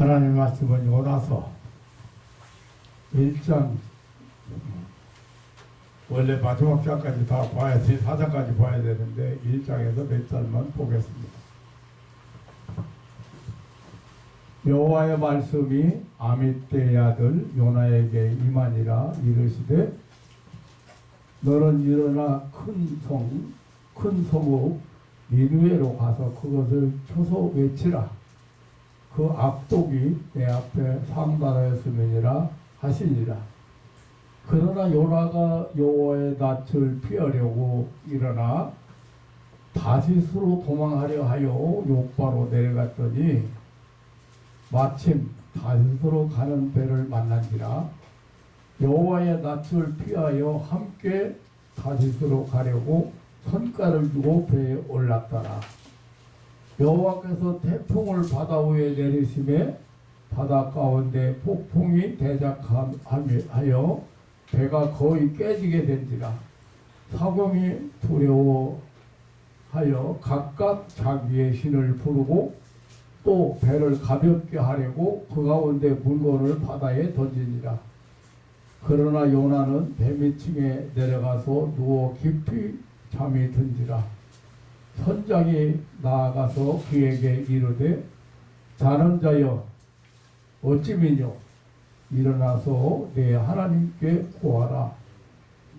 하나님 말씀은 요나서 1장 원래 마지막 장까지 다 봐야 돼, 4장까지 봐야 되는데 1장에서 몇 절만 보겠습니다. 여호와의 말씀이 아미떼의 아들 요나에게 임하니라. 이르시되 너는 일어나 큰 성읍 니느웨로 가서 그것을 쳐서 외치라. 그 악독이 내 앞에 상달하였음이니라 하시니라. 그러나 요나가 여호와의 낯을 피하려고 일어나 다시스로 도망하려 하여 욥바로 내려갔더니 마침 다시스로 가는 배를 만난지라. 여호와의 낯을 피하여 함께 다시스로 가려고 선가를 두고 배에 올랐더라. 여호와께서 태풍을 바다 위에 내리심에 바다 가운데 폭풍이 대작하여 배가 거의 깨지게 된지라. 사경이 두려워하여 각각 자기의 신을 부르고 또 배를 가볍게 하려고 그 가운데 물건을 바다에 던지니라. 그러나 요나는 배 밑층에 내려가서 누워 깊이 잠이 든지라. 선장이 나아가서 그에게 이르되 자는 자여 어찌미뇨 일어나서 내 하나님께 구하라.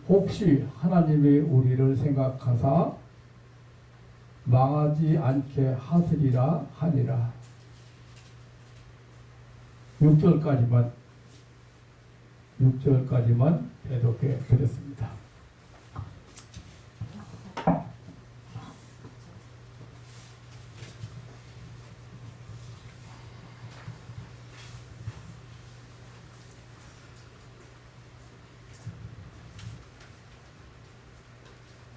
혹시 하나님이 우리를 생각하사 망하지 않게 하시리라 하니라. 6절까지만 해독해 드렸습니다.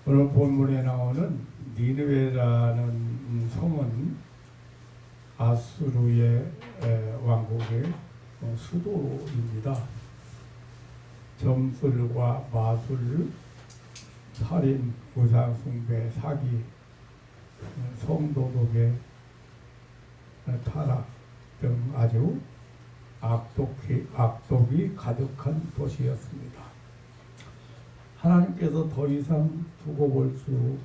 오늘 본문에 나오는 니느웨라는 성은 아수르의 왕국의 수도입니다. 점술과 마술, 살인, 우상숭배, 사기, 성도덕의 타락 등 아주 악독이 가득한 도시였습니다. 하나님께서 더 이상 두고 볼 수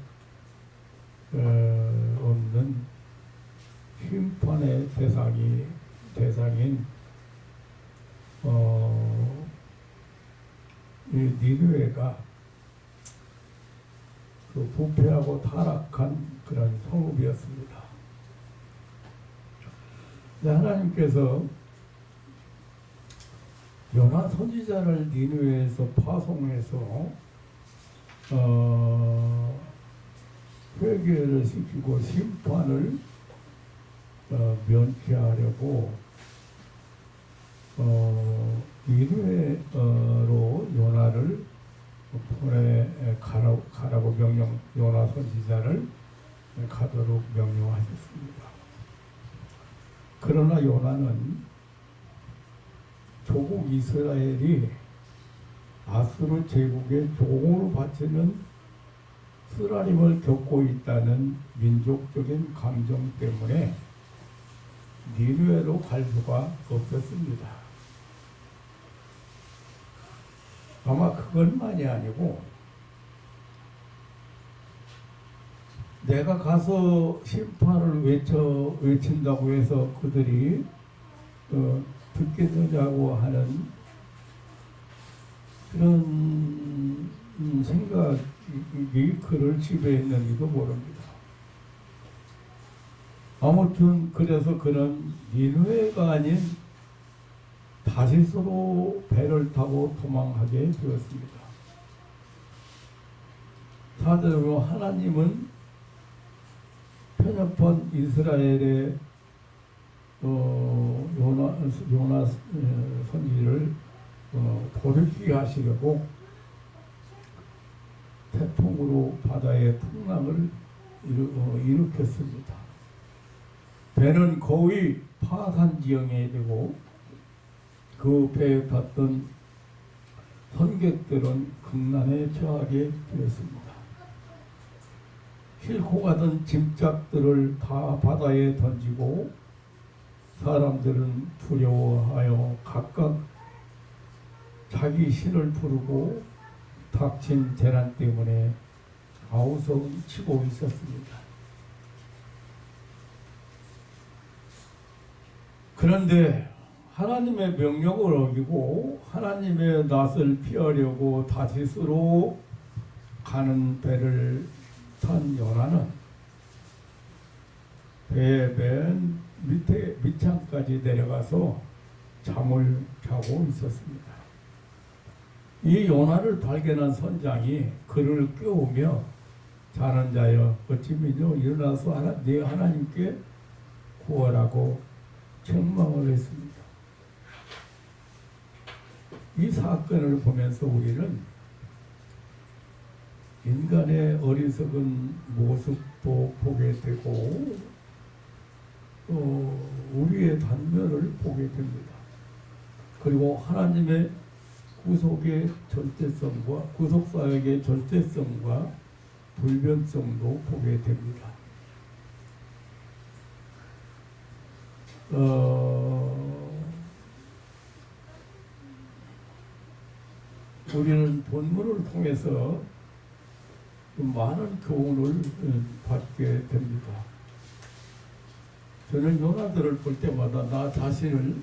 없는 심판의 대상인 이 니느웨가 그 부패하고 타락한 그런 성읍이었습니다. 하나님께서 요나 선지자를 니느웨에서 파송해서 회개를 시키고 심판을 면케하려고 니느웨로 요나를 가라고 요나 선지자를 가도록 명령하셨습니다. 그러나 요나는 조국 이스라엘이 아수르 제국의 종으로 바치는 쓰라림을 겪고 있다는 민족적인 감정 때문에 니느웨로 갈 수가 없었습니다. 아마 그것만이 아니고 내가 가서 심판을 외친다고 해서 그들이 듣게 되냐고 하는 그런 생각이 그를 지배했는지도 모릅니다. 아무튼 그래서 그는 니느웨가 아닌 다시스로 배를 타고 도망하게 되었습니다. 4절로 하나님은 편협한 이스라엘의 요나 선지를 돌이키게 하시려고 태풍으로 바다의 풍랑을 일으켰습니다. 배는 거의 파산 지형에 되고 그 배에 탔던 선객들은 극난에 처하게 되었습니다. 싣고 가던 짐짝들을 다 바다에 던지고 사람들은 두려워하여 각각 자기 신을 부르고 닥친 재난 때문에 아우성치고 있었습니다. 그런데 하나님의 명령을 어기고 하나님의 낯을 피하려고 다시스로 가는 배를 탄 요나는 배의 맨 밑창까지 내려가서 잠을 자고 있었습니다. 이 요나를 발견한 선장이 그를 깨우며 자는 자여 어찌 믿어 일어나서 네 하나님께 구하라고 책망을 했습니다. 이 사건을 보면서 우리는 인간의 어리석은 모습도 보게 되고 우리의 단면을 보게 됩니다. 그리고 하나님의 구속의 절대성과 구속사역의 절대성과 불변성도 보게 됩니다. 우리는 본문을 통해서 많은 교훈을 받게 됩니다. 저는 요나들을 볼 때마다 나 자신을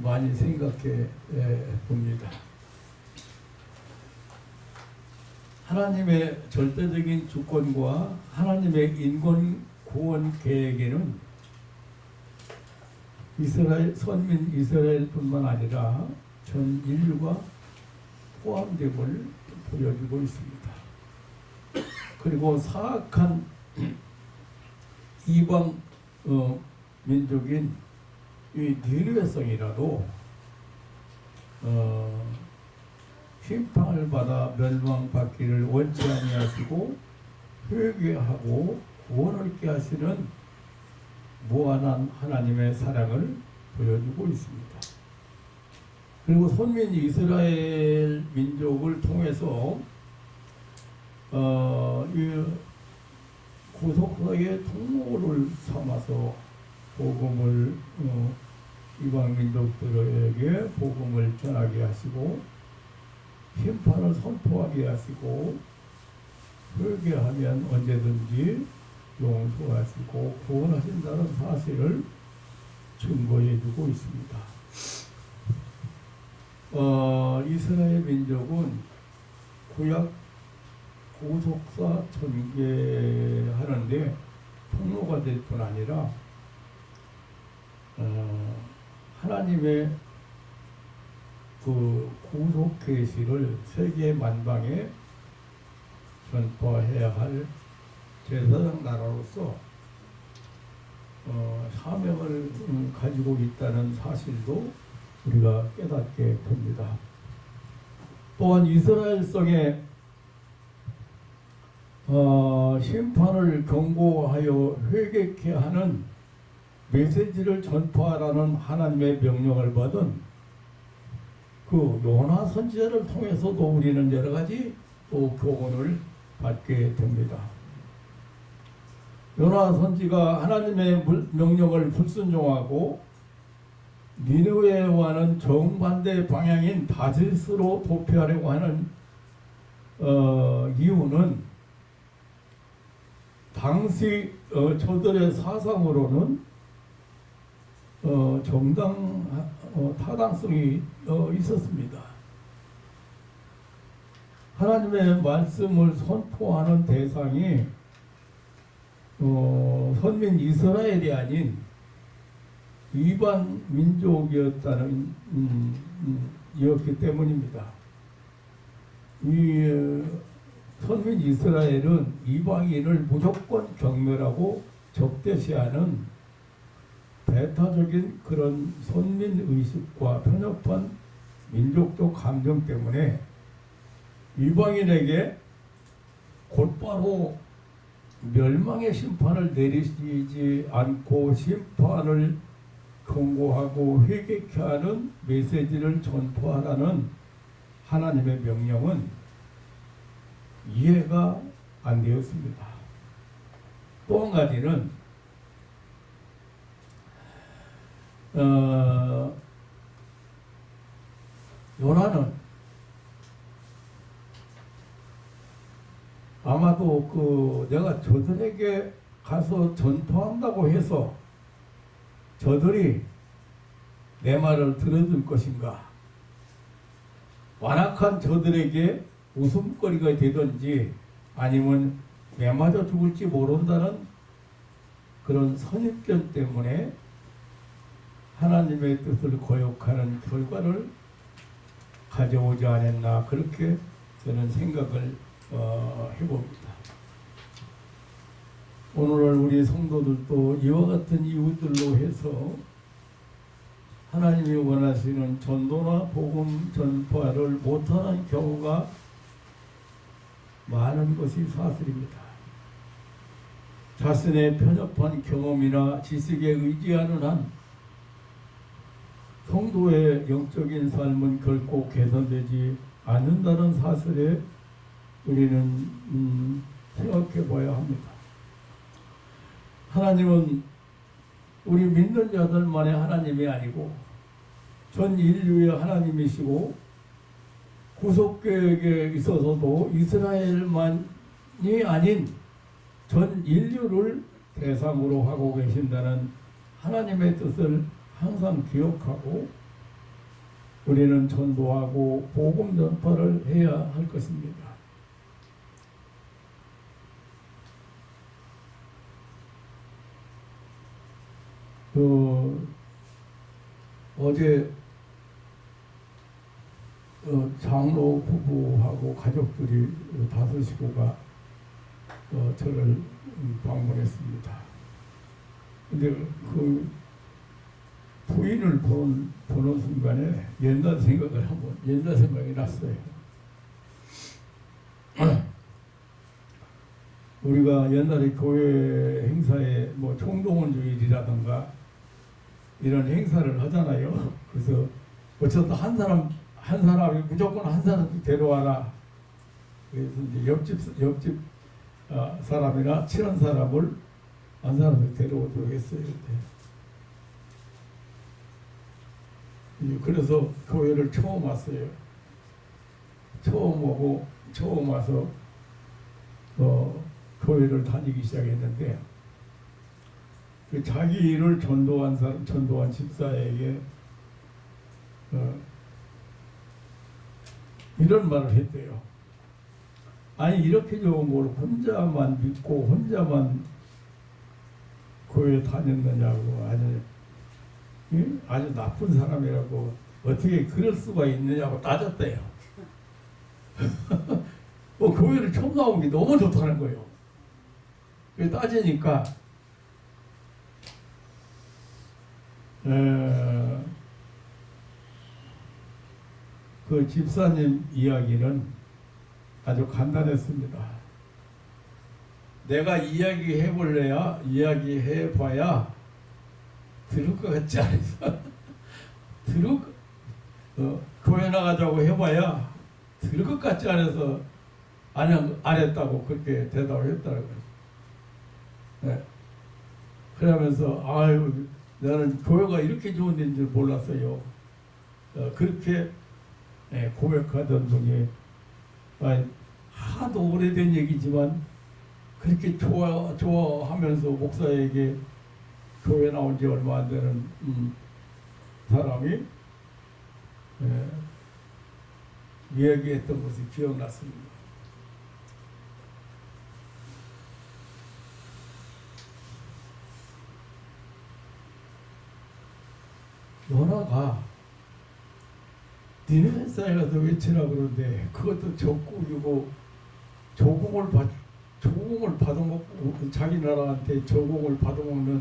많이 생각해 봅니다. 하나님의 절대적인 주권과 하나님의 인권 구원 계획에는 선민 이스라엘뿐만 아니라 전 인류가 포함됨을 보여주고 있습니다. 그리고 사악한 이방 민족인 이 니느웨성이라도 심판을 받아 멸망받기를 원치 아니하시고 회개하고 구원을 얻게 하시는 무한한 하나님의 사랑을 보여주고 있습니다. 그리고 선민 이스라엘 민족을 통해서 이 구속사의 통로를 삼아서 복음을 이방 민족들에게 복음을 전하게 하시고 심판을 선포하게 하시고 회개하면 언제든지 용서하시고 구원하신다는 사실을 증거해 주고 있습니다. 이스라엘 민족은 구약 구속사 전개하는데 통로가 될 뿐 아니라 하나님의 그 구속 계시를 세계 만방에 전파해야 할 제사장 나라로서 사명을 가지고 있다는 사실도 우리가 깨닫게 됩니다. 또한 이스라엘성의 심판을 경고하여 회개케 하는 메시지를 전파하라는 하나님의 명령을 받은 그 요나 선지자를 통해서도 우리는 여러 가지 또 교훈을 받게 됩니다. 요나 선지가 하나님의 명령을 불순종하고 니느웨와는 정반대 방향인 다시스로 도피하려고 하는 이유는 당시 저들의 사상으로는 타당성이 있었습니다. 하나님의 말씀을 선포하는 대상이 선민 이스라엘이 아닌 이방 민족이었다는 이었기 때문입니다. 이 선민 이스라엘은 이방인을 무조건 경멸하고 적대시하는 배타적인 그런 선민 의식과 편협한 민족적 감정 때문에 이방인에게 곧바로 멸망의 심판을 내리지 않고 심판을 경고하고 회개케 하는 메시지를 전파하라는 하나님의 명령은 이해가 안 되었습니다. 또 한 가지는 요나는 아마도 내가 저들에게 가서 전파한다고 해서 저들이 내 말을 들어줄 것인가? 완악한 저들에게 웃음거리가 되든지 아니면 매 맞아 죽을지 모른다는 그런 선입견 때문에 하나님의 뜻을 거역하는 결과를 가져오지 않았나, 그렇게 저는 생각을 해봅니다. 오늘 우리 성도들도 이와 같은 이유들로 해서 하나님이 원하시는 전도나 복음 전파를 못하는 경우가 많은 것이 사실입니다. 자신의 편협한 경험이나 지식에 의지하는 한 성도의 영적인 삶은 결코 개선되지 않는다는 사실에 우리는 생각해 봐야 합니다. 하나님은 우리 믿는 자들만의 하나님이 아니고 전 인류의 하나님이시고 구속계획에 있어서도 이스라엘만이 아닌 전 인류를 대상으로 하고 계신다는 하나님의 뜻을 항상 기억하고 우리는 전도하고 복음 전파를 해야 할 것입니다. 어제 장로 부부하고 가족들이 5식구가 저를 방문했습니다. 근데 그 부인을 보는 순간에 옛날 생각이 났어요. 우리가 옛날에 교회 행사에 뭐 총동원 주일이라든가 이런 행사를 하잖아요. 그래서 어쨌든 한 사람이 무조건 한 사람씩 데려와라. 그래서 이제 옆집 사람이나 친한 사람을 한 사람씩 데려오도록 했어요. 그래서 교회를 처음 왔어요. 처음 와서 교회를 다니기 시작했는데 자기 일을 전도한 집사에게 이런 말을 했대요. 아니 이렇게 좋은 걸 혼자만 믿고 혼자만 교회 다녔느냐고, 아주 나쁜 사람이라고 어떻게 그럴 수가 있느냐고 따졌대요. 교회를 처음 나온 게 너무 좋다는 거예요. 그래서 따지니까 그 집사님 이야기는 아주 간단했습니다. 내가 이야기해봐야 들을 것 같지 않아서 교회 나가자고 해봐야 들을 것 같지 않아서 안 했다고 그렇게 대답을 했더라고요. 네. 그러면서 아유 나는 교회가 이렇게 좋은 데인 줄 몰랐어요. 그렇게 고백하던 분이 하도 오래된 얘기지만 그렇게 좋아하면서 목사에게 교회 나온 지 얼마 안 되는 사람이 이야기했던 것이 기억났습니다. 요나가 니네 회사에 가서 외치라 그러는데 그것도 적국이고 조공을 받아먹고 자기 나라한테 조공을 받아먹는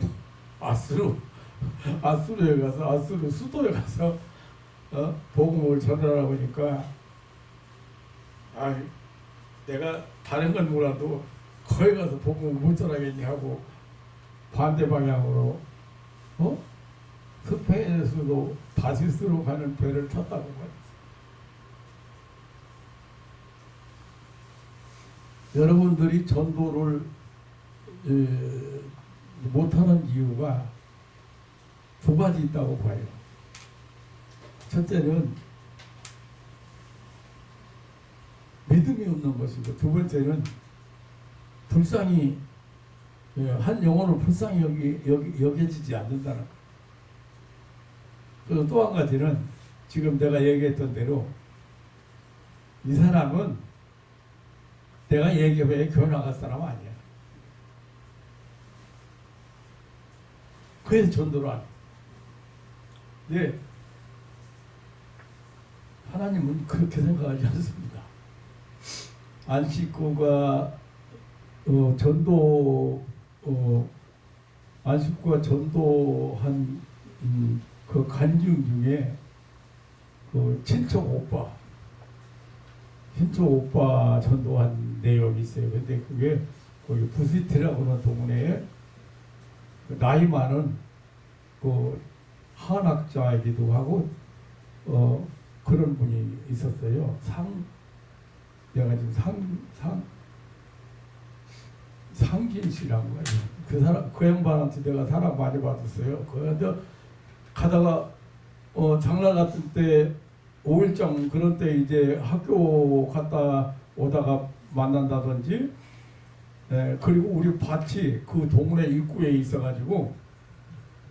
아수르에 가서 아수르 수도에 가서 복음을 전하라고 하니까 내가 다른 건 몰라도 거기 가서 복음을 못 전하겠니 하고 반대 방향으로 스페인에서도 다시스로 가는 배를 탔다고 말했어요. 여러분들이 전도를 못하는 이유가 두 가지 있다고 봐요. 첫째는 믿음이 없는 것이고, 두 번째는 불쌍히, 한 영혼을 불쌍히 여겨지지 않는다는 것. 그리고 또 한 가지는 지금 내가 얘기했던 대로 이 사람은 내가 예교회에 교회 나갈 사람 아니야. 그래서 전도를 안 해. 네. 하나님은 그렇게 생각하지 않습니다. 안식구가 안식구가 전도한 그 간증 중에 그 친척 오빠 전도한 내용이 있어요. 근데 그게 거기 부시티라고 하는 동네에 나이 많은 그 한학자이기도 하고 그런 분이 있었어요. 내가 지금 상진 씨라고 해요. 그 양반한테 내가 사랑 많이 받았어요. 그런데 가다가 장날 같은 때 5일장 그런 때 이제 학교 갔다 오다가 만난다든지, 그리고 우리 밭이 그 동네 입구에 있어가지고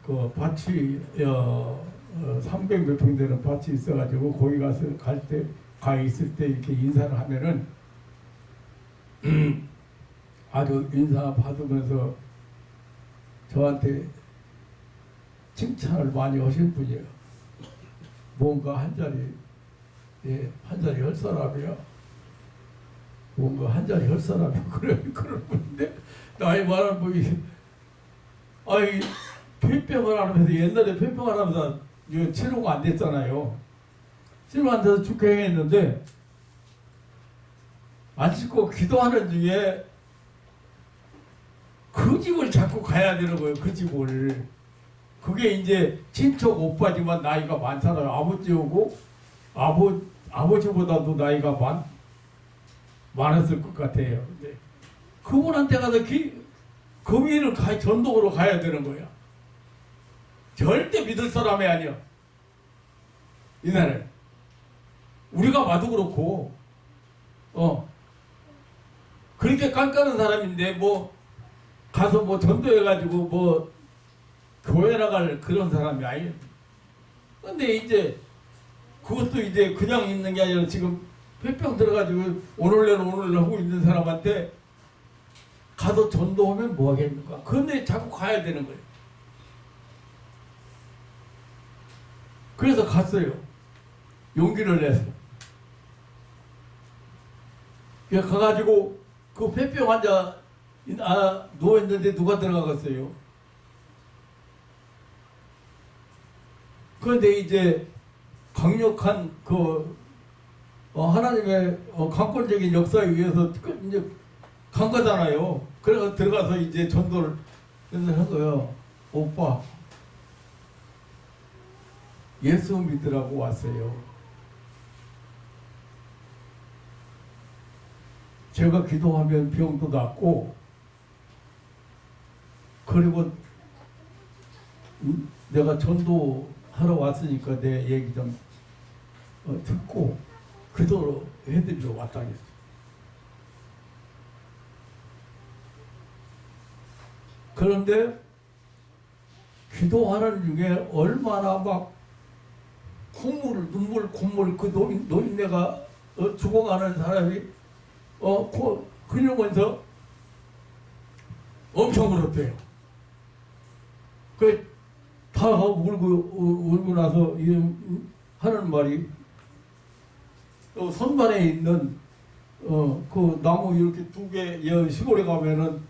그 밭이 300몇 평 되는 밭이 있어가지고 거기 가 있을 때 이렇게 인사를 하면은 아주 인사 받으면서 저한테 칭찬을 많이 하신 분이에요. 뭔가 한 자리 할 사람이야. 뭔가 한 자리 할 사람이 그런 분인데, 나이 많은 분이 폐병을 하면서, 옛날에 폐병을 하면서 치료가 안 됐잖아요. 치료 안 돼서 죽게 했는데 안 씻고 기도하는 중에 그 집을 자꾸 가야 되는 거예요. 그 집을. 그게 이제 친척 오빠지만 나이가 많잖아요. 아버지하고 아버지보다도 나이가 많았을 것 같아요. 근데 그분한테 가서 금일을 전독으로 가야 되는 거야. 절대 믿을 사람이 아니야. 이 나라에. 우리가 봐도 그렇고, 그렇게 깐깐한 사람인데, 가서 전도해가지고, 교회 나갈 그런 사람이 아니에요. 근데 이제, 그것도 이제 그냥 있는 게 아니라 지금 폐병 들어가지고, 오늘 하고 있는 사람한테 가서 전도하면 뭐 하겠는가? 그런데 자꾸 가야 되는 거예요. 그래서 갔어요. 용기를 내서. 가가지고 그 폐병 환자 누워있는데 누가 들어가겠어요. 그런데 이제 강력한 하나님의 강권적인 역사에 의해서 이제 간 거잖아요. 그래서 들어가서 이제 전도를 한 거예요. 오빠, 예수 믿으라고 왔어요. 제가 기도하면 병도 낫고, 그리고 내가 전도하러 왔으니까 내 얘기 좀 듣고 기도로 해드리러 왔다 했어요. 그런데 기도하는 중에 얼마나 막 콧물 그 노인네가 죽어가는 사람이 그러면서 엄청 울었대요. 다 울고 나서 하는 말이, 선반에 있는 그 나무 이렇게 2개, 시골에 가면은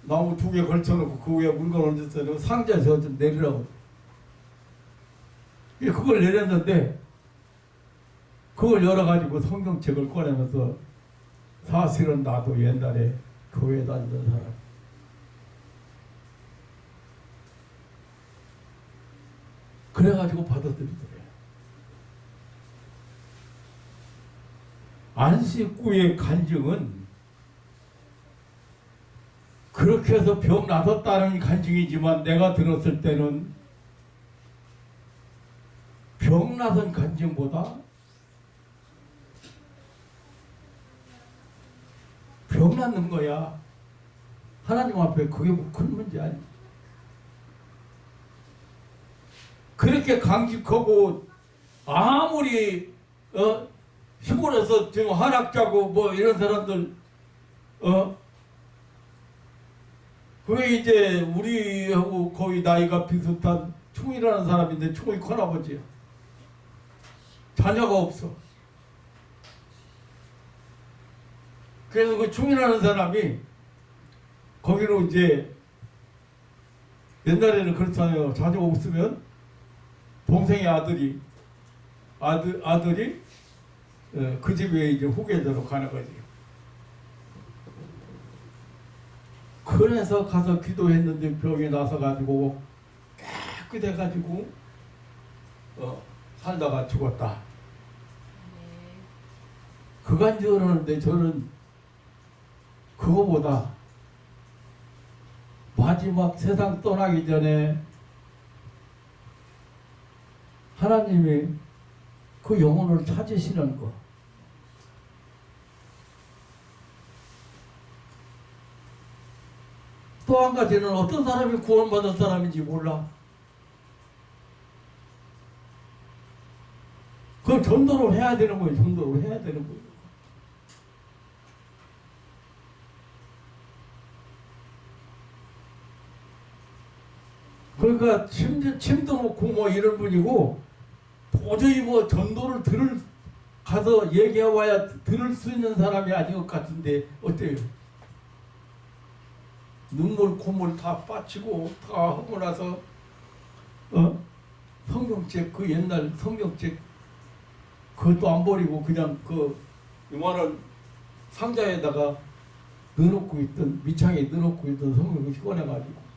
나무 2개 걸쳐놓고 그 위에 물건 얹었어요. 상자에서 좀 내리라고. 그걸 내렸는데, 그걸 열어가지고 성경책을 꺼내면서, 사실은 나도 옛날에 교회 다니던 사람. 그래가지고 받아들이더래요. 안식구의 간증은 그렇게 해서 병 나섰다는 간증이지만, 내가 들었을 때는 병나선 간증보다 병 낫는 거야. 하나님 앞에 그게 뭐 큰 문제 아니야. 그렇게 강직하고 아무리 시골에서 지금 한학자고 뭐 이런 사람들 그게 이제 우리하고 거의 나이가 비슷한 충이라는 사람인데 충이 큰아버지야. 자녀가 없어. 그래서 그 충이라는 사람이 거기로 이제 옛날에는 그렇잖아요. 자녀가 없으면 동생의 아들이 그 집에 이제 후계자로 가는 거지. 그래서 가서 기도했는데 병이 나서 가지고 깨끗해 가지고 살다가 죽었다. 그간 줄 알았는데 저는 그거보다 마지막 세상 떠나기 전에 하나님이 그 영혼을 찾으시는 거. 또 한 가지는 어떤 사람이 구원받은 사람인지 몰라. 그걸 전도를 해야 되는 거예요. 전도를 해야 되는 거예요. 그러니까 침도 놓고 뭐 이런 분이고 도저히 뭐 전도를 가서 얘기해와야 들을 수 있는 사람이 아닌 것 같은데 어때요? 눈물 콧물 다 빠치고 다 하고 나서 성경책 그 옛날 성경책 그것도 안 버리고 그냥 그 이만한 상자에다가 넣어놓고 있던 밑창에 넣어놓고 있던 성경을 꺼내가지고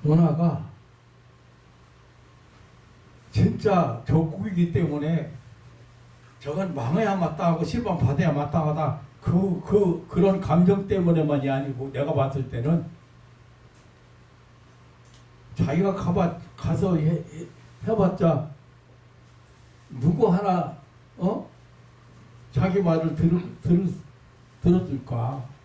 요나가 진짜 적국이기 때문에 저건 망해야 마땅하고 실망 받아야 마땅하다. 그런 감정 때문에만이 아니고 내가 봤을 때는 자기가 가서 해봤자 누구 하나 자기 말을 들어줄까?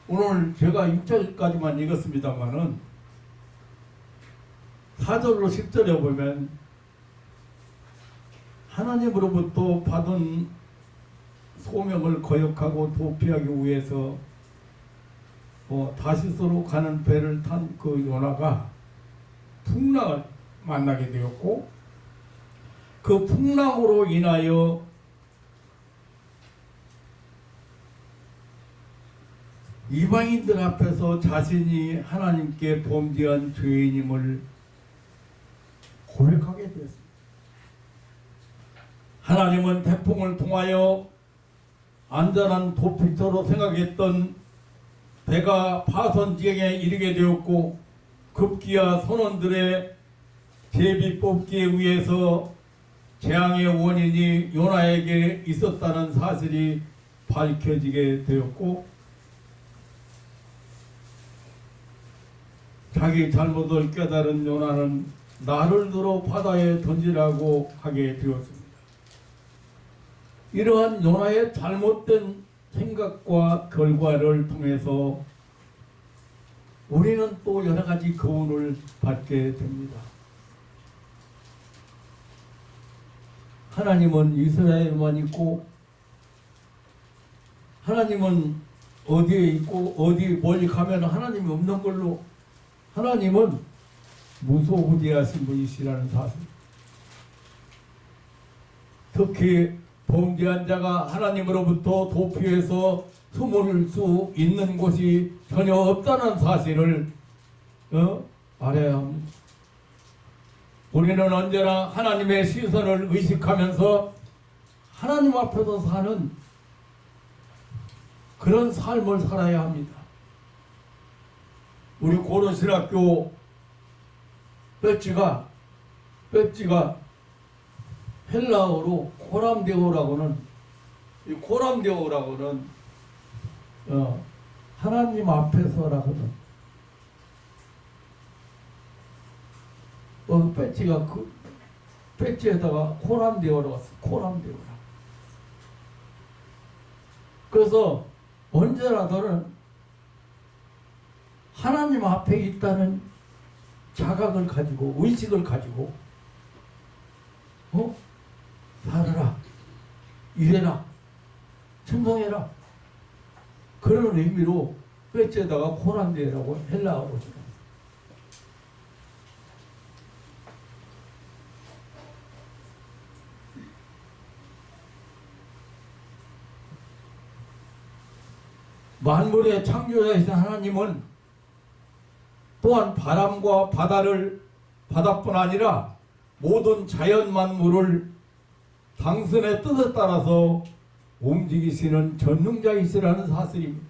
오늘 제가 6절까지만 읽었습니다만은 4절로 10절에 보면 하나님으로부터 받은 소명을 거역하고 도피하기 위해서 다시스로 가는 배를 탄 그 요나가 풍랑을 만나게 되었고 그 풍랑으로 인하여 이방인들 앞에서 자신이 하나님께 범죄한 죄인임을 고백하게 되었습니다. 하나님은 태풍을 통하여 안전한 도피처로 생각했던 배가 파선지경에 이르게 되었고 급기야 선원들의 제비 뽑기에 의해서 재앙의 원인이 요나에게 있었다는 사실이 밝혀지게 되었고 자기 잘못을 깨달은 요나는 나를 들어 바다에 던지라고 하게 되었습니다. 이러한 요나의 잘못된 생각과 결과를 통해서 우리는 또 여러 가지 교훈을 받게 됩니다. 하나님은 이스라엘만 있고 하나님은 어디에 있고 어디 멀리 가면 하나님이 없는 걸로 하나님은 무소부지하신 분이시라는 사실. 특히 범죄한 자가 하나님으로부터 도피해서 숨을 수 있는 곳이 전혀 없다는 사실을 알아야 합니다. 우리는 언제나 하나님의 시선을 의식하면서 하나님 앞에서 사는 그런 삶을 살아야 합니다. 우리 고려신학교 배지가 헬라어로 코람데오라고는, 이 코람데오라고는 하나님 앞에서라거든. 배지가 그 배지에다가 코람데오라고 왔어. 코람데오라. 그래서 언제나 너는 하나님 앞에 있다는 자각을 가지고, 의식을 가지고 살아라, 일해라, 충성해라, 그런 의미로 배지에다가 코람데오라고 헬라어로 써. 만물의 창조자이신 하나님은 또한 바람과 바다뿐 아니라 모든 자연 만물을 당신의 뜻에 따라서 움직이시는 전능자이시라는 사실입니다.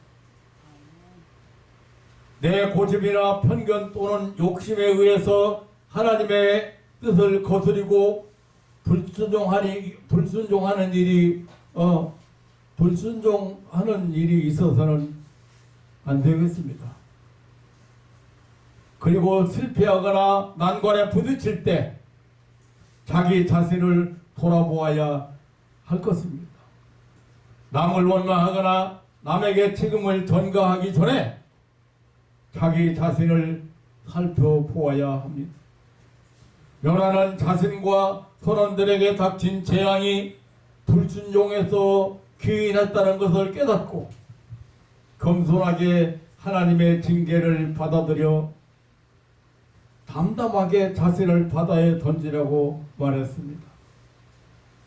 내 고집이나 편견 또는 욕심에 의해서 하나님의 뜻을 거스리고 불순종하는 일이 있어서는 안 되겠습니다. 그리고 실패하거나 난관에 부딪힐 때 자기 자신을 돌아보아야 할 것입니다. 남을 원망하거나 남에게 책임을 전가하기 전에 자기 자신을 살펴보아야 합니다. 요나는 자신과 선원들에게 닥친 재앙이 불순종해서 귀인했다는 것을 깨닫고 겸손하게 하나님의 징계를 받아들여 담담하게 자신을 바다에 던지라고 말했습니다.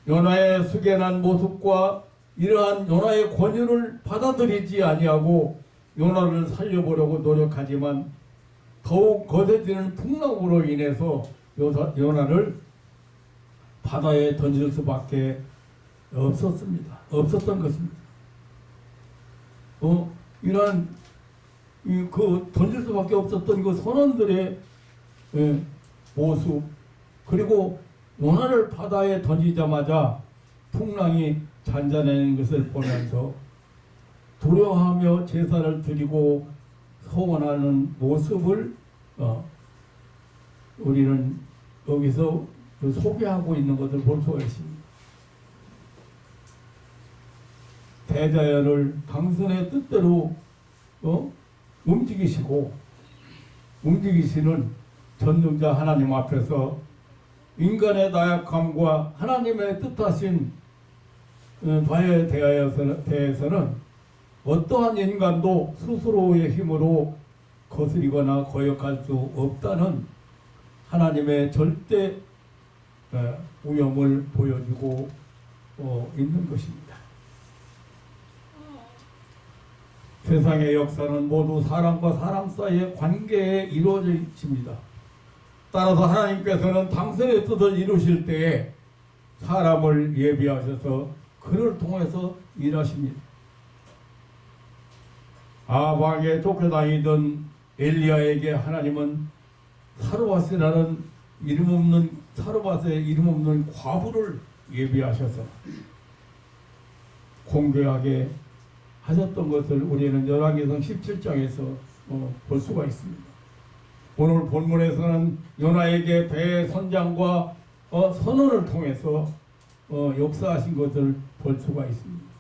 요나의 숙연한 모습과 이러한 요나의 권유를 받아들이지 아니하고 요나를 살려보려고 노력하지만 더욱 거세지는 풍랑으로 인해서 요나를 바다에 던질 수밖에 없었던 것입니다. 이러한 던질 수밖에 없었던 그 선원들의 모습, 그리고 요나를 바다에 던지자마자 풍랑이 잔잔해지는 것을 보면서 두려워하며 제사를 드리고 소원하는 모습을 우리는 여기서 소개하고 있는 것을 볼 수가 있습니다. 대자연을 당신의 뜻대로 움직이시는 전능자 하나님 앞에서 인간의 나약함과 하나님의 뜻하신 바에 대해서는 어떠한 인간도 스스로의 힘으로 거스리거나 거역할 수 없다는 하나님의 절대 우염을 보여주고 있는 것입니다. 세상의 역사는 모두 사람과 사람 사이의 관계에 이루어져 있습니다. 따라서 하나님께서는 당신의 뜻을 이루실 때에 사람을 예비하셔서 그를 통해서 일하십니다. 아합에게 쫓겨다니던 엘리야에게 하나님은 사르밧의 이름 없는 과부를 예비하셔서 공개하게 하셨던 것을 우리는 열왕기상 17장에서 볼 수가 있습니다. 오늘 본문에서는 요나에게 배 선장과 선언을 통해서 역사하신 것을 볼 수가 있습니다.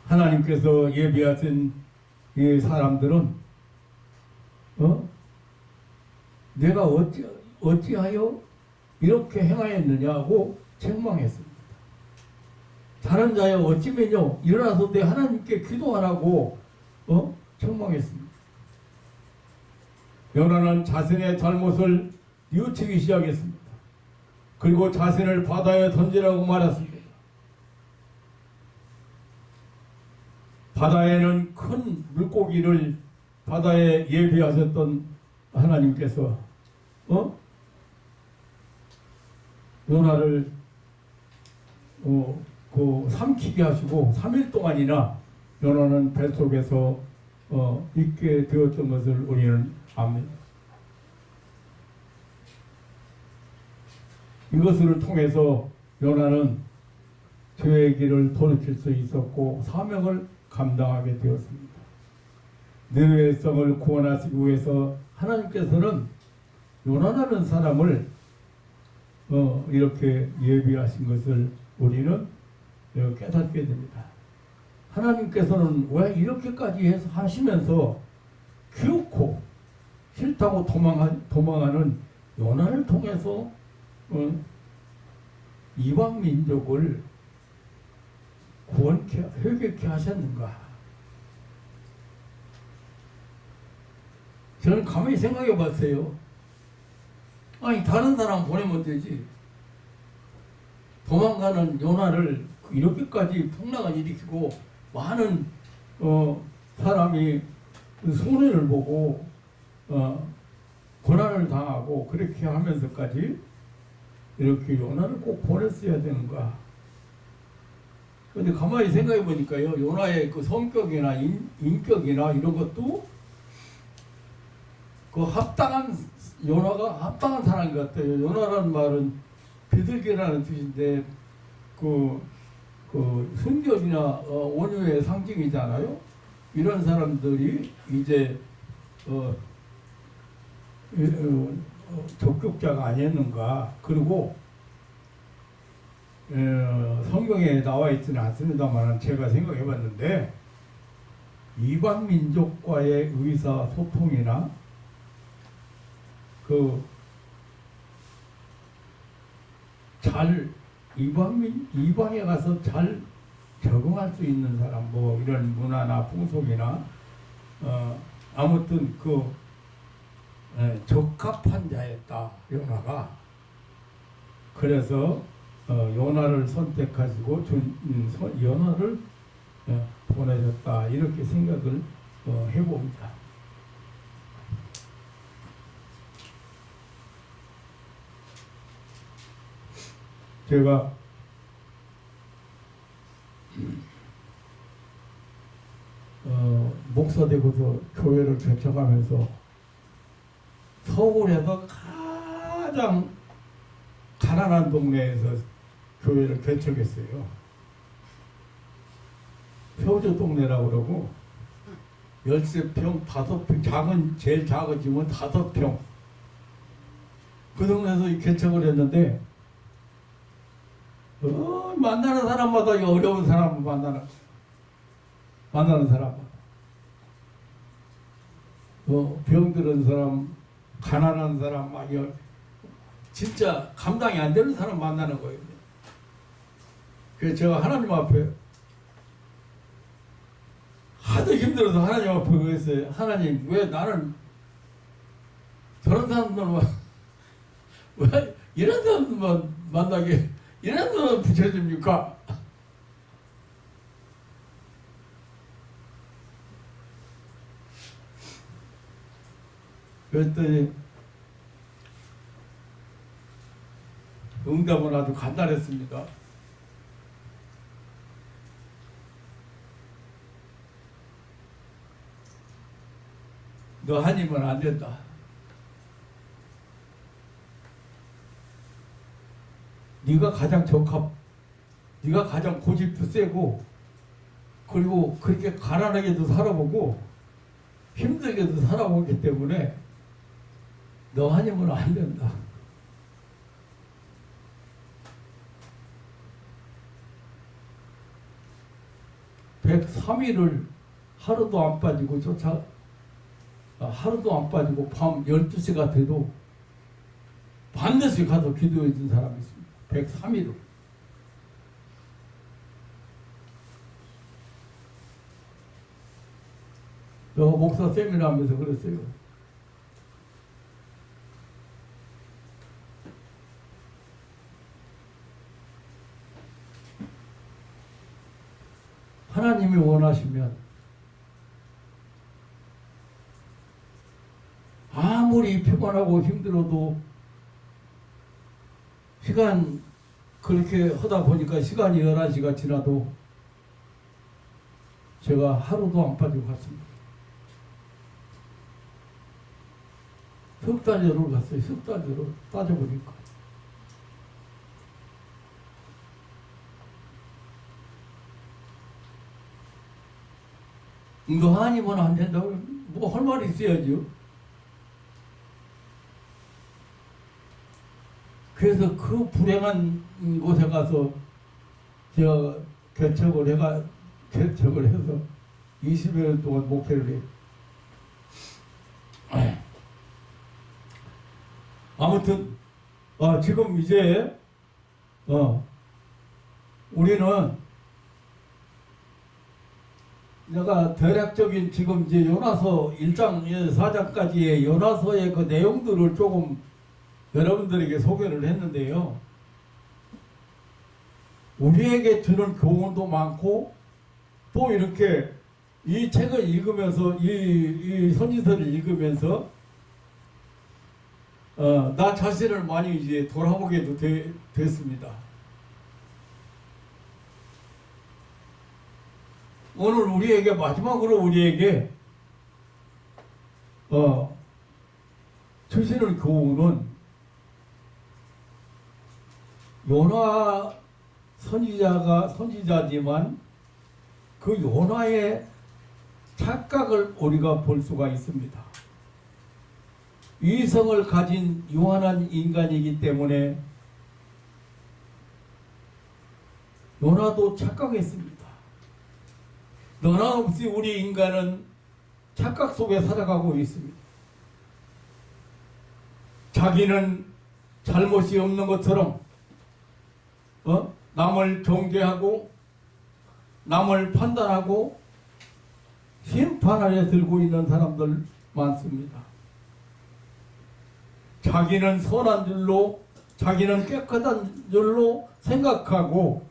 하나님께서 예비하신 이 사람들은 내가 어찌하여 이렇게 행하였느냐고 책망했습니다. 다른 자여 어찌면요 일어나서 내 하나님께 기도하라고 책망했습니다. 요나는 자신의 잘못을 뉘우치기 시작했습니다. 그리고 자신을 바다에 던지라고 말했습니다. 바다에는 큰 물고기를 바다에 예비하셨던 하나님께서 요나를 삼키게 하시고 3일 동안이나 요나는 뱃속에서 있게 되었던 것을 우리는 압니다. 이것을 통해서 요나는 죄의 길을 돌이킬 수 있었고 사명을 감당하게 되었습니다. 느웨의 성을 구원하시기 위해서 하나님께서는 요나라는 사람을 이렇게 예비하신 것을 우리는 깨닫게 됩니다. 하나님께서는 왜 이렇게까지 해서 하시면서 기웃고 싫다고 도망하는 요나를 통해서 이방 민족을 구원케 회개케 하셨는가? 저는 가만히 생각해 봤어요. 아니 다른 사람 보내면 되지. 도망가는 요나를 이렇게까지 풍랑을 일으키고 많은 사람이 손해를 보고 고난을 당하고 그렇게 하면서까지 이렇게 요나를 꼭 보냈어야 되는가? 근데 가만히 생각해 보니까요, 요나의 그 성격이나 인격이나 이런 것도 그 요나가 합당한 사람 같아요. 요나라는 말은 비둘기라는 뜻인데 그 순결이나 온유의 상징이잖아요. 이런 사람들이 이제 적극자가 아니었는가. 그리고 성경에 나와 있지는 않습니다만 제가 생각해 봤는데 이방 민족과의 의사소통이나 이방에 가서 잘 적응할 수 있는 사람, 뭐 이런 문화나 풍속이나 아무튼 적합한 자였다 요나가. 그래서 요나를 선택하시고 요나를 보내셨다 이렇게 생각을 해봅니다. 제가 목사 되고서 교회를 개척하면서 서울에서 가장 가난한 동네에서 교회를 개척했어요. 표주 동네라고 그러고 13평, 5평, 제일 작은 집은 5평. 그 동네에서 개척을 했는데 만나는 사람마다 어려운 사람을 만나는 사람마다 병들은 사람, 가난한 사람, 막 진짜 감당이 안 되는 사람 만나는 거예요. 그래서 제가 하나님 앞에 하도 힘들어서 하나님 앞에 그랬어요. 하나님, 왜 나는 저런 사람들만 왜 이런 사람들만 만나게 이런 사람 붙여줍니까? 그랬더니 응답은 아주 간단했습니다. 너 아니면 안 된다. 네가 가장 네가 가장 고집도 세고, 그리고 그렇게 가난하게도 살아보고 힘들게도 살아보기 때문에 너 아니면 안 된다. (103일을) 하루도 안 빠지고 하루도 안 빠지고 밤 12시가 돼도 반드시 가서 기도해 준 사람이 있습니다. 103일을. 저 목사 세미나 하면서 그랬어요. 하나님이 원하시면 아무 아무리 피곤하고 힘들어도 시간 그렇게 하다 보니까 시간이 11시가 지나도 제가 하루도 안 빠지고 갔습니다. 석 달여를 갔어요. 석 달여를 따져보니까. 이거 아니면 안 된다고 뭐 할 말이 있어야죠. 그래서 그 불행한 곳에 가서 제가 개척을 해서 20여 년 동안 목회를 해요. 아무튼 지금 이제 우리는 내가 대략적인 지금 이제 요나서 1장 4장까지의 요나서의 그 내용들을 조금 여러분들에게 소개를 했는데요. 우리에게 주는 교훈도 많고 또 이렇게 이 책을 읽으면서 이 선지서를 읽으면서 나 자신을 많이 이제 돌아보게도 됐습니다. 오늘 우리에게 마지막으로 우리에게 주시는 교훈은 요나 선지자지만 그 요나의 착각을 우리가 볼 수가 있습니다. 이성을 가진 유한한 인간이기 때문에 요나도 착각했습니다. 너나 없이 우리 인간은 착각 속에 살아가고 있습니다. 자기는 잘못이 없는 것처럼 남을 경계하고 남을 판단하고 심판 아래 들고 있는 사람들 많습니다. 자기는 선한 줄로 자기는 깨끗한 줄로 생각하고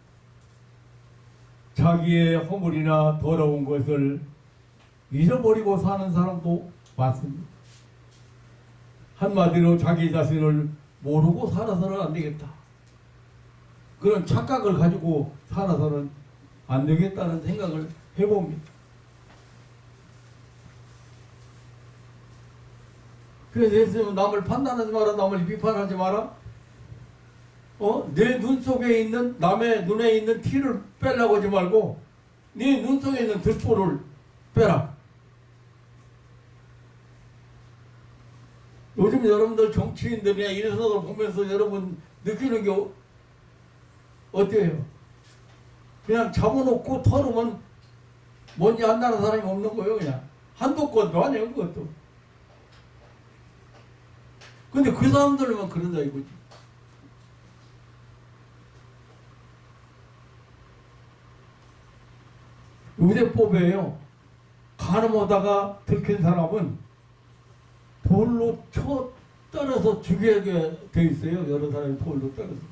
자기의 허물이나 더러운 것을 잊어버리고 사는 사람도 많습니다. 한마디로 자기 자신을 모르고 살아서는 안 되겠다. 그런 착각을 가지고 살아서는 안 되겠다는 생각을 해봅니다. 그래서 예수님은 남을 판단하지 마라, 남을 비판하지 마라. 내 눈 속에 있는 남의 눈에 있는 티를 빼려고 하지 말고 네 눈 속에 있는 들보를 빼라. 요즘 여러분들 정치인들이나 이래서들 보면서 여러분 느끼는 게 어때요? 그냥 잡아놓고 털으면 뭔지 안다는 사람이 없는 거예요. 그냥 한도 건도 아니에요. 그것도. 근데 그 사람들만 그런다 이거지. 의대법에요. 간음하다가 들킨 사람은 돌로 쳐 때려서 죽이게 돼 있어요. 여러 사람이 돌로 때려서.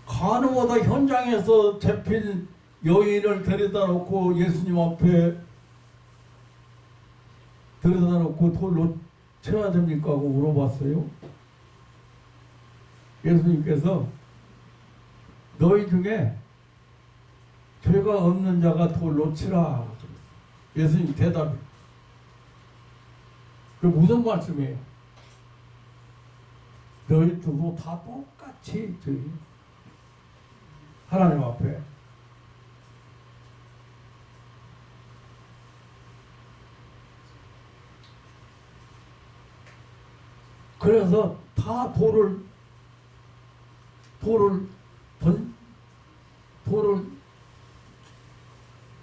간음하다 현장에서 잡힌 여인을 데려다 놓고 예수님 앞에 데려다 놓고 돌로 쳐야 됩니까? 하고 물어봤어요. 예수님께서 너희 중에 죄가 없는 자가 돌로 치라. 예수님 대답해. 그게 무슨 말씀이에요? 너희 두고 다 똑같이 저희 하나님 앞에 그래서 다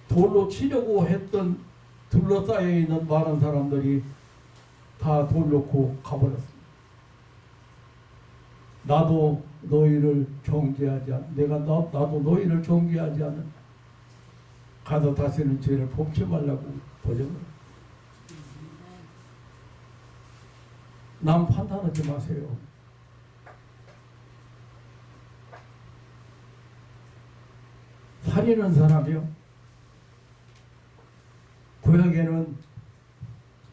돌로 치려고 했던 둘러싸여 있는 많은 사람들이 다 돌 놓고 가버렸습니다. 나도 너희를 정죄하지 않, 나도 너희를 정죄하지 않는. 가서 다시는 죄를 범치 말라고 번역을. 남 판단하지 마세요. 살인한 사람이요. 구약에는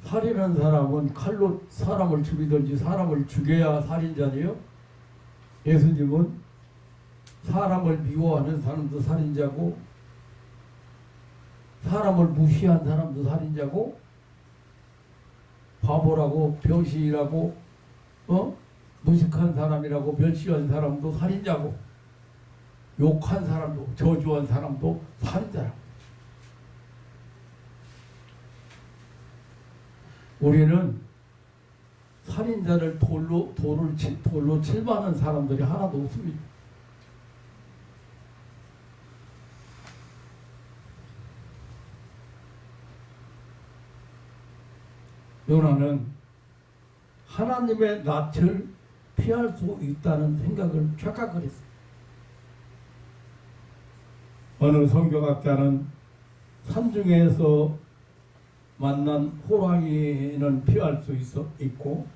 살인한 사람은 칼로 사람을 죽이든지 사람을 죽여야 살인자니요. 예수님은 사람을 미워하는 사람도 살인자고 사람을 무시한 사람도 살인자고 바보라고 병신이라고 무식한 사람이라고 멸시한 사람도 살인자고 욕한 사람도 저주한 사람도 살인자라고. 우리는 살인자를 돌로 칠만한 사람들이 하나도 없습니다. 요나는 하나님의 낯을 피할 수 있다는 생각을 착각을 했어요. 어느 성경학자는 산중에서 만난 호랑이는 피할 수 있고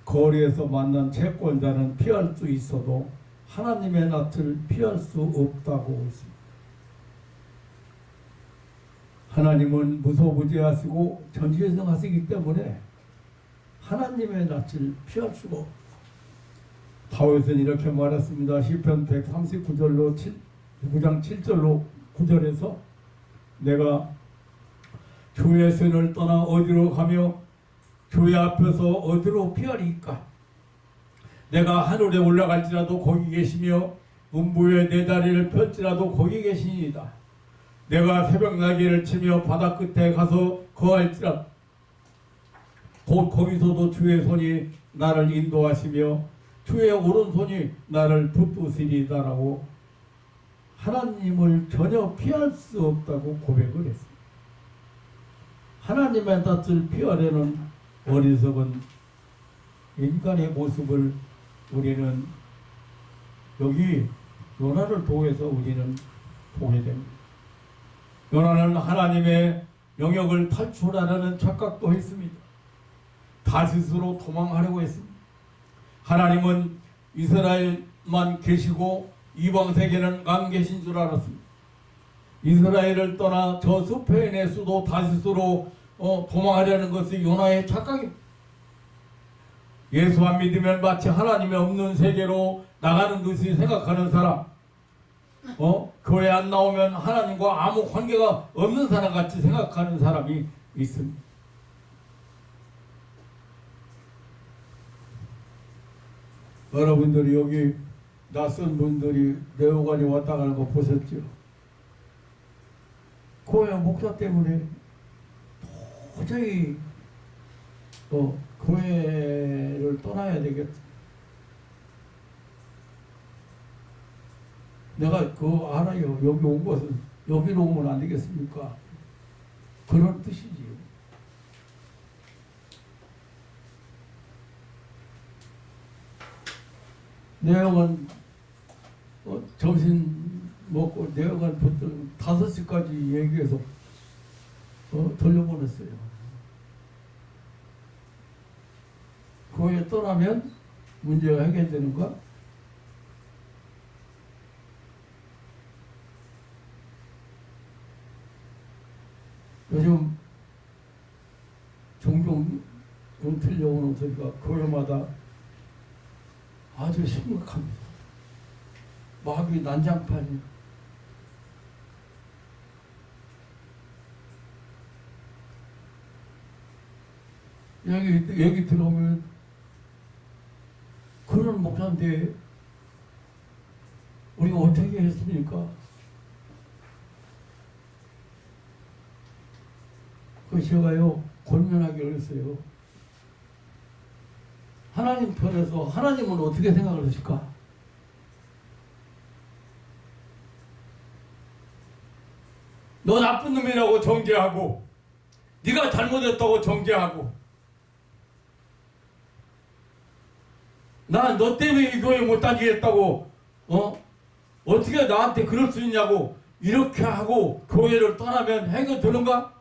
거리에서 만난 채권자는 피할 수 있어도 하나님의 낯을 피할 수 없다고 했습니다. 하나님은 무소부지하시고 전지전능하시기 때문에 하나님의 낯을 피할 수가 없다. 다윗은 이렇게 말했습니다. 시편 139절로 9장 7절로 9절에서 내가 주의 손을 떠나 어디로 가며 주의 앞에서 어디로 피하리까? 내가 하늘에 올라갈지라도 거기 계시며 음부에 내 다리를 펼지라도 거기 계시니이다. 내가 새벽 날개를 치며 바다 끝에 가서 거할지라도 곧 거기서도 주의 손이 나를 인도하시며 주의 오른손이 나를 붙드시리다라고 하나님을 전혀 피할 수 없다고 고백을 했습니다. 하나님의 낯을 피하려는 어리석은 인간의 모습을 우리는 여기 요나를 통해서 우리는 보게 됩니다. 요나는 하나님의 영역을 탈출하려는 착각도 했습니다. 다시스로 도망하려고 했습니다. 하나님은 이스라엘만 계시고 이방 세계는 안 계신 줄 알았습니다. 이스라엘을 떠나 저 스페인의 수도 다시스로 도망하려는 것이 요나의 착각입니다. 예수 안 믿으면 마치 하나님이 없는 세계로 나가는 듯이 생각하는 사람, 교회 안 나오면 하나님과 아무 관계가 없는 사람 같이 생각하는 사람이 있습니다. 여러분들이 여기 낯선 분들이 내오관이 왔다 가는 거 보셨죠? 교회 목사 때문에 도저히 교회를 떠나야 되겠다. 내가 그거 알아요. 여기 온 것은 여기로 오면 안 되겠습니까? 그런 뜻이지요. 내용은 점심 먹고 내용은 보통 5시까지 얘기해서 돌려보냈어요. 교회 떠나면 문제가 해결되는가? 요즘 종종 은퇴 오는 소리가 교회마다 아주 심각합니다. 마귀 난장판이에요. 얘기 들어오면 그런 목사인데 우리가 어떻게 했습니까? 그 제가요 권면하기 어렸어요. 하나님 편에서 하나님은 어떻게 생각을 하실까? 너 나쁜 놈이라고 정죄하고 네가 잘못했다고 정죄하고 나 너 때문에 이 교회 못 다니겠다고 어떻게 나한테 그럴 수 있냐고 이렇게 하고 교회를 떠나면 해결되는가?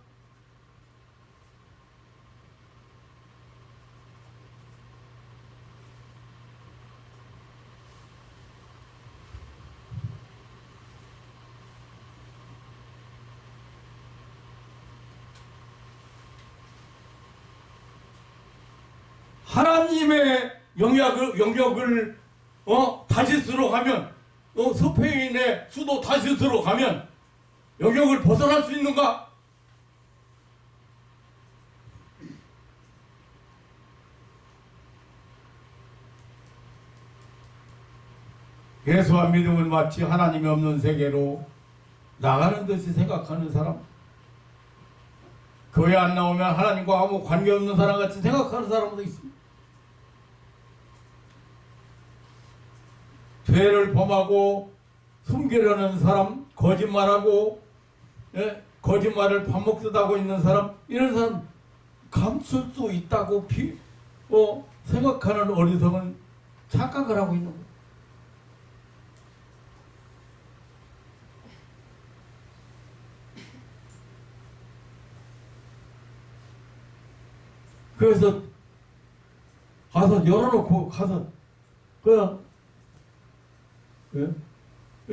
하나님의 영역을 다시스로 가면 스페인의 수도 다시스로 가면 영역을 벗어날 수 있는가? 예수와 믿음은 마치 하나님이 없는 세계로 나가는 듯이 생각하는 사람, 교회 안 나오면 하나님과 아무 관계없는 사람 같이 생각하는 사람도 있습니다. 죄를 범하고 숨기려는 사람, 거짓말하고 거짓말을 밥 먹듯 하고 있는 사람, 이런 사람 감출 수 있다고 생각하는 어리석은 착각을 하고 있는 거예요. 그래서 가서 열어놓고 가서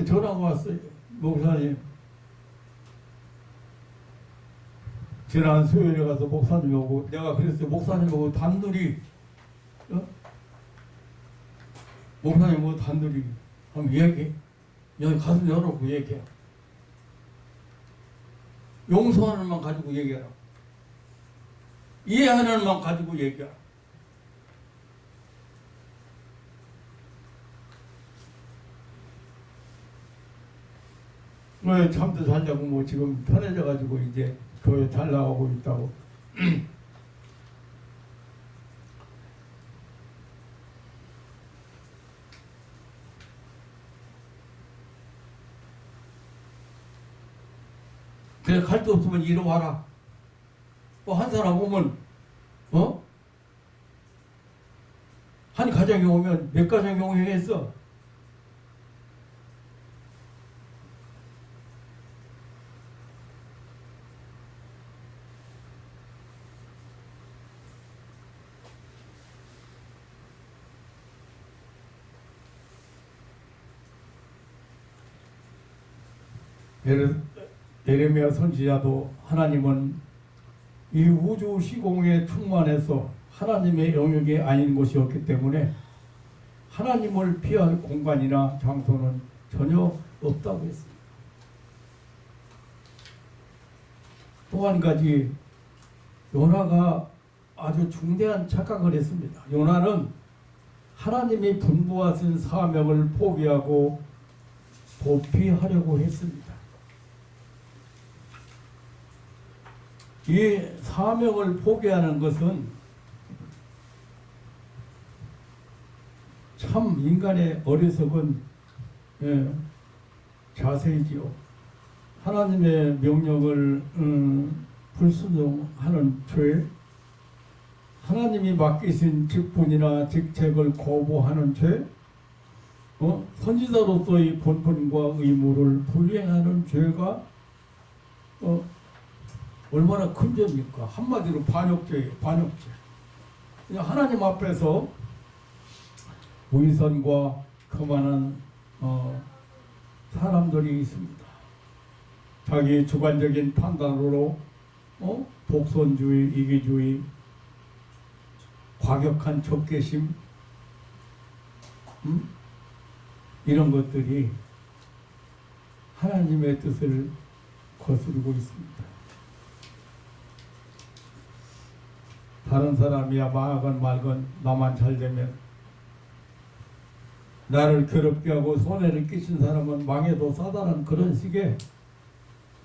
전화가 왔어요. 목사님, 지난 수요일에 가서 목사님 오고, 내가 그랬어요. 목사님 오고 단둘이 목사님 오고 단둘이 한번 얘기해. 여기 가서 열어놓고 얘기해. 용서하는 만 가지고 얘기해라. 이해하는 만 가지고 얘기하라. 왜 잠도 잘 자고 뭐 지금 편해져가지고 이제 교회 잘 나가고 있다고. 그래, 갈 데 없으면 이리 와라. 한 사람 오면 한 가정에 오면 몇 가정에 오겠어? 예레미야 선지자도 하나님은 이 우주 시공에 충만해서 하나님의 영역이 아닌 곳이었기 때문에 하나님을 피할 공간이나 장소는 전혀 없다고 했습니다. 또 한 가지, 요나가 아주 중대한 착각을 했습니다. 요나는 하나님이 분부하신 사명을 포기하고 도피하려고 했습니다. 이 사명을 포기하는 것은 참 인간의 어리석은 자세이지요. 하나님의 명령을 불순종하는 죄, 하나님이 맡기신 직분이나 직책을 거부하는 죄, 선지자로서의 본분과 의무를 불이행하는 죄가 얼마나 큰 죄입니까? 한마디로 반역죄예요. 반역죄. 하나님 앞에서 위선과 거만한 사람들이 있습니다. 자기 주관적인 판단으로 독선주의, 이기주의, 과격한 적개심, 이런 것들이 하나님의 뜻을 거스르고 있습니다. 다른 사람이야 망하건 말건 나만 잘 되면, 나를 괴롭게 하고 손해를 끼친 사람은 망해도 싸다는 그런 식의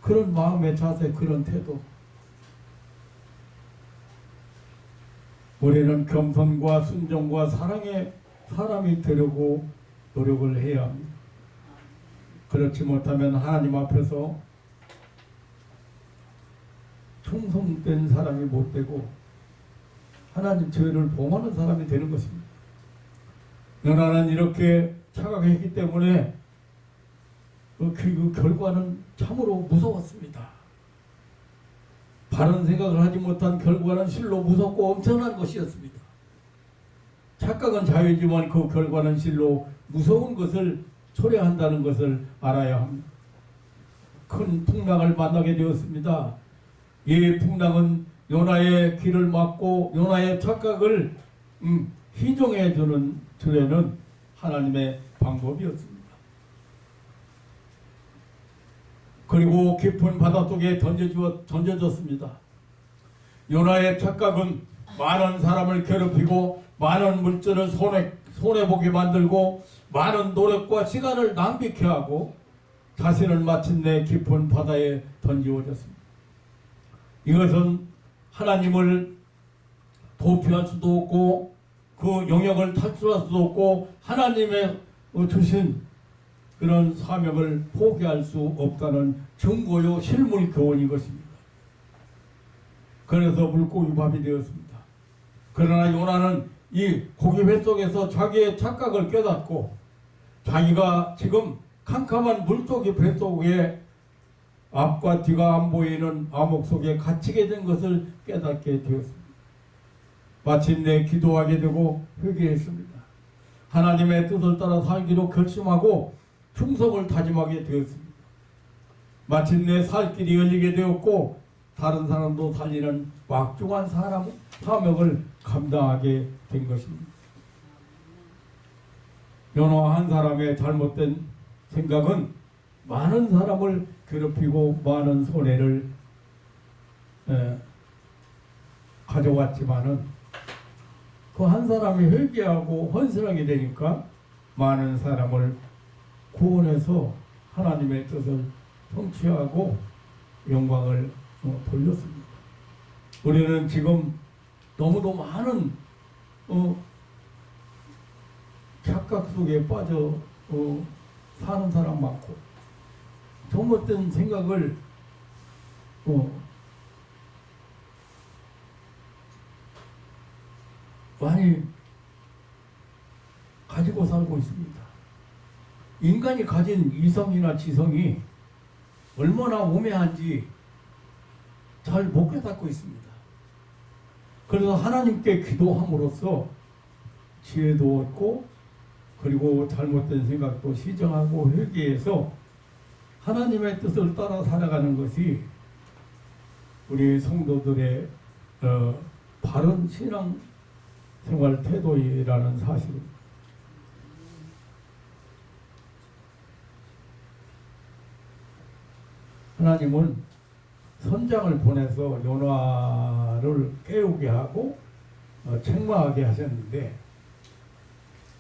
그런 마음의 자세, 그런 태도. 우리는 겸손과 순종과 사랑의 사람이 되려고 노력을 해야 합니다. 그렇지 못하면 하나님 앞에서 충성된 사람이 못 되고 하나님 죄를 범하는 사람이 되는 것입니다. 요나는 이렇게 착각했기 때문에 그 결과는 참으로 무서웠습니다. 바른 생각을 하지 못한 결과는 실로 무섭고 엄청난 것이었습니다. 착각은 자유지만 그 결과는 실로 무서운 것을 초래한다는 것을 알아야 합니다. 큰 풍랑을 만나게 되었습니다. 이 풍랑은 요나의 길을 막고 요나의 착각을 희정해 주는 드레는 하나님의 방법이었습니다. 그리고 깊은 바닷속에 던져졌습니다. 요나의 착각은 많은 사람을 괴롭히고 많은 물질을 손해보게 만들고 많은 노력과 시간을 낭비케 하고 자신을 마침내 깊은 바다에 던지워졌습니다. 이것은 하나님을 도피할 수도 없고 그 영역을 탈출할 수도 없고 하나님의 주신 그런 사명을 포기할 수 없다는 증거요 실물 교훈인 것입니다. 그래서 물고기 밥이 되었습니다. 그러나 요나는 이 고기 뱃속에서 자기의 착각을 깨닫고 자기가 지금 캄캄한 물속의 뱃속에 앞과 뒤가 안 보이는 암흑 속에 갇히게 된 것을 깨닫게 되었습니다. 마침내 기도하게 되고 회개했습니다. 하나님의 뜻을 따라 살기로 결심하고 충성을 다짐하게 되었습니다. 마침내 살 길이 열리게 되었고 다른 사람도 살리는 막중한 사명을 감당하게 된 것입니다. 요나 한 사람의 잘못된 생각은 많은 사람을 괴롭히고 많은 손해를 가져왔지만은 그 한 사람이 회개하고 헌신하게 되니까 많은 사람을 구원해서 하나님의 뜻을 성취하고 영광을 돌렸습니다. 우리는 지금 너무도 많은 착각 속에 빠져 사는 사람 많고 잘못된 생각을 많이 가지고 살고 있습니다. 인간이 가진 이성이나 지성이 얼마나 우매한지 잘 못 깨닫고 있습니다. 그래서 하나님께 기도함으로써 지혜도 얻고 그리고 잘못된 생각도 시정하고 회개해서 하나님의 뜻을 따라 살아가는 것이 우리 성도들의 바른 신앙 생활 태도이라는 사실입니다. 하나님은 선장을 보내서 요나를 깨우게 하고 책망하게 하셨는데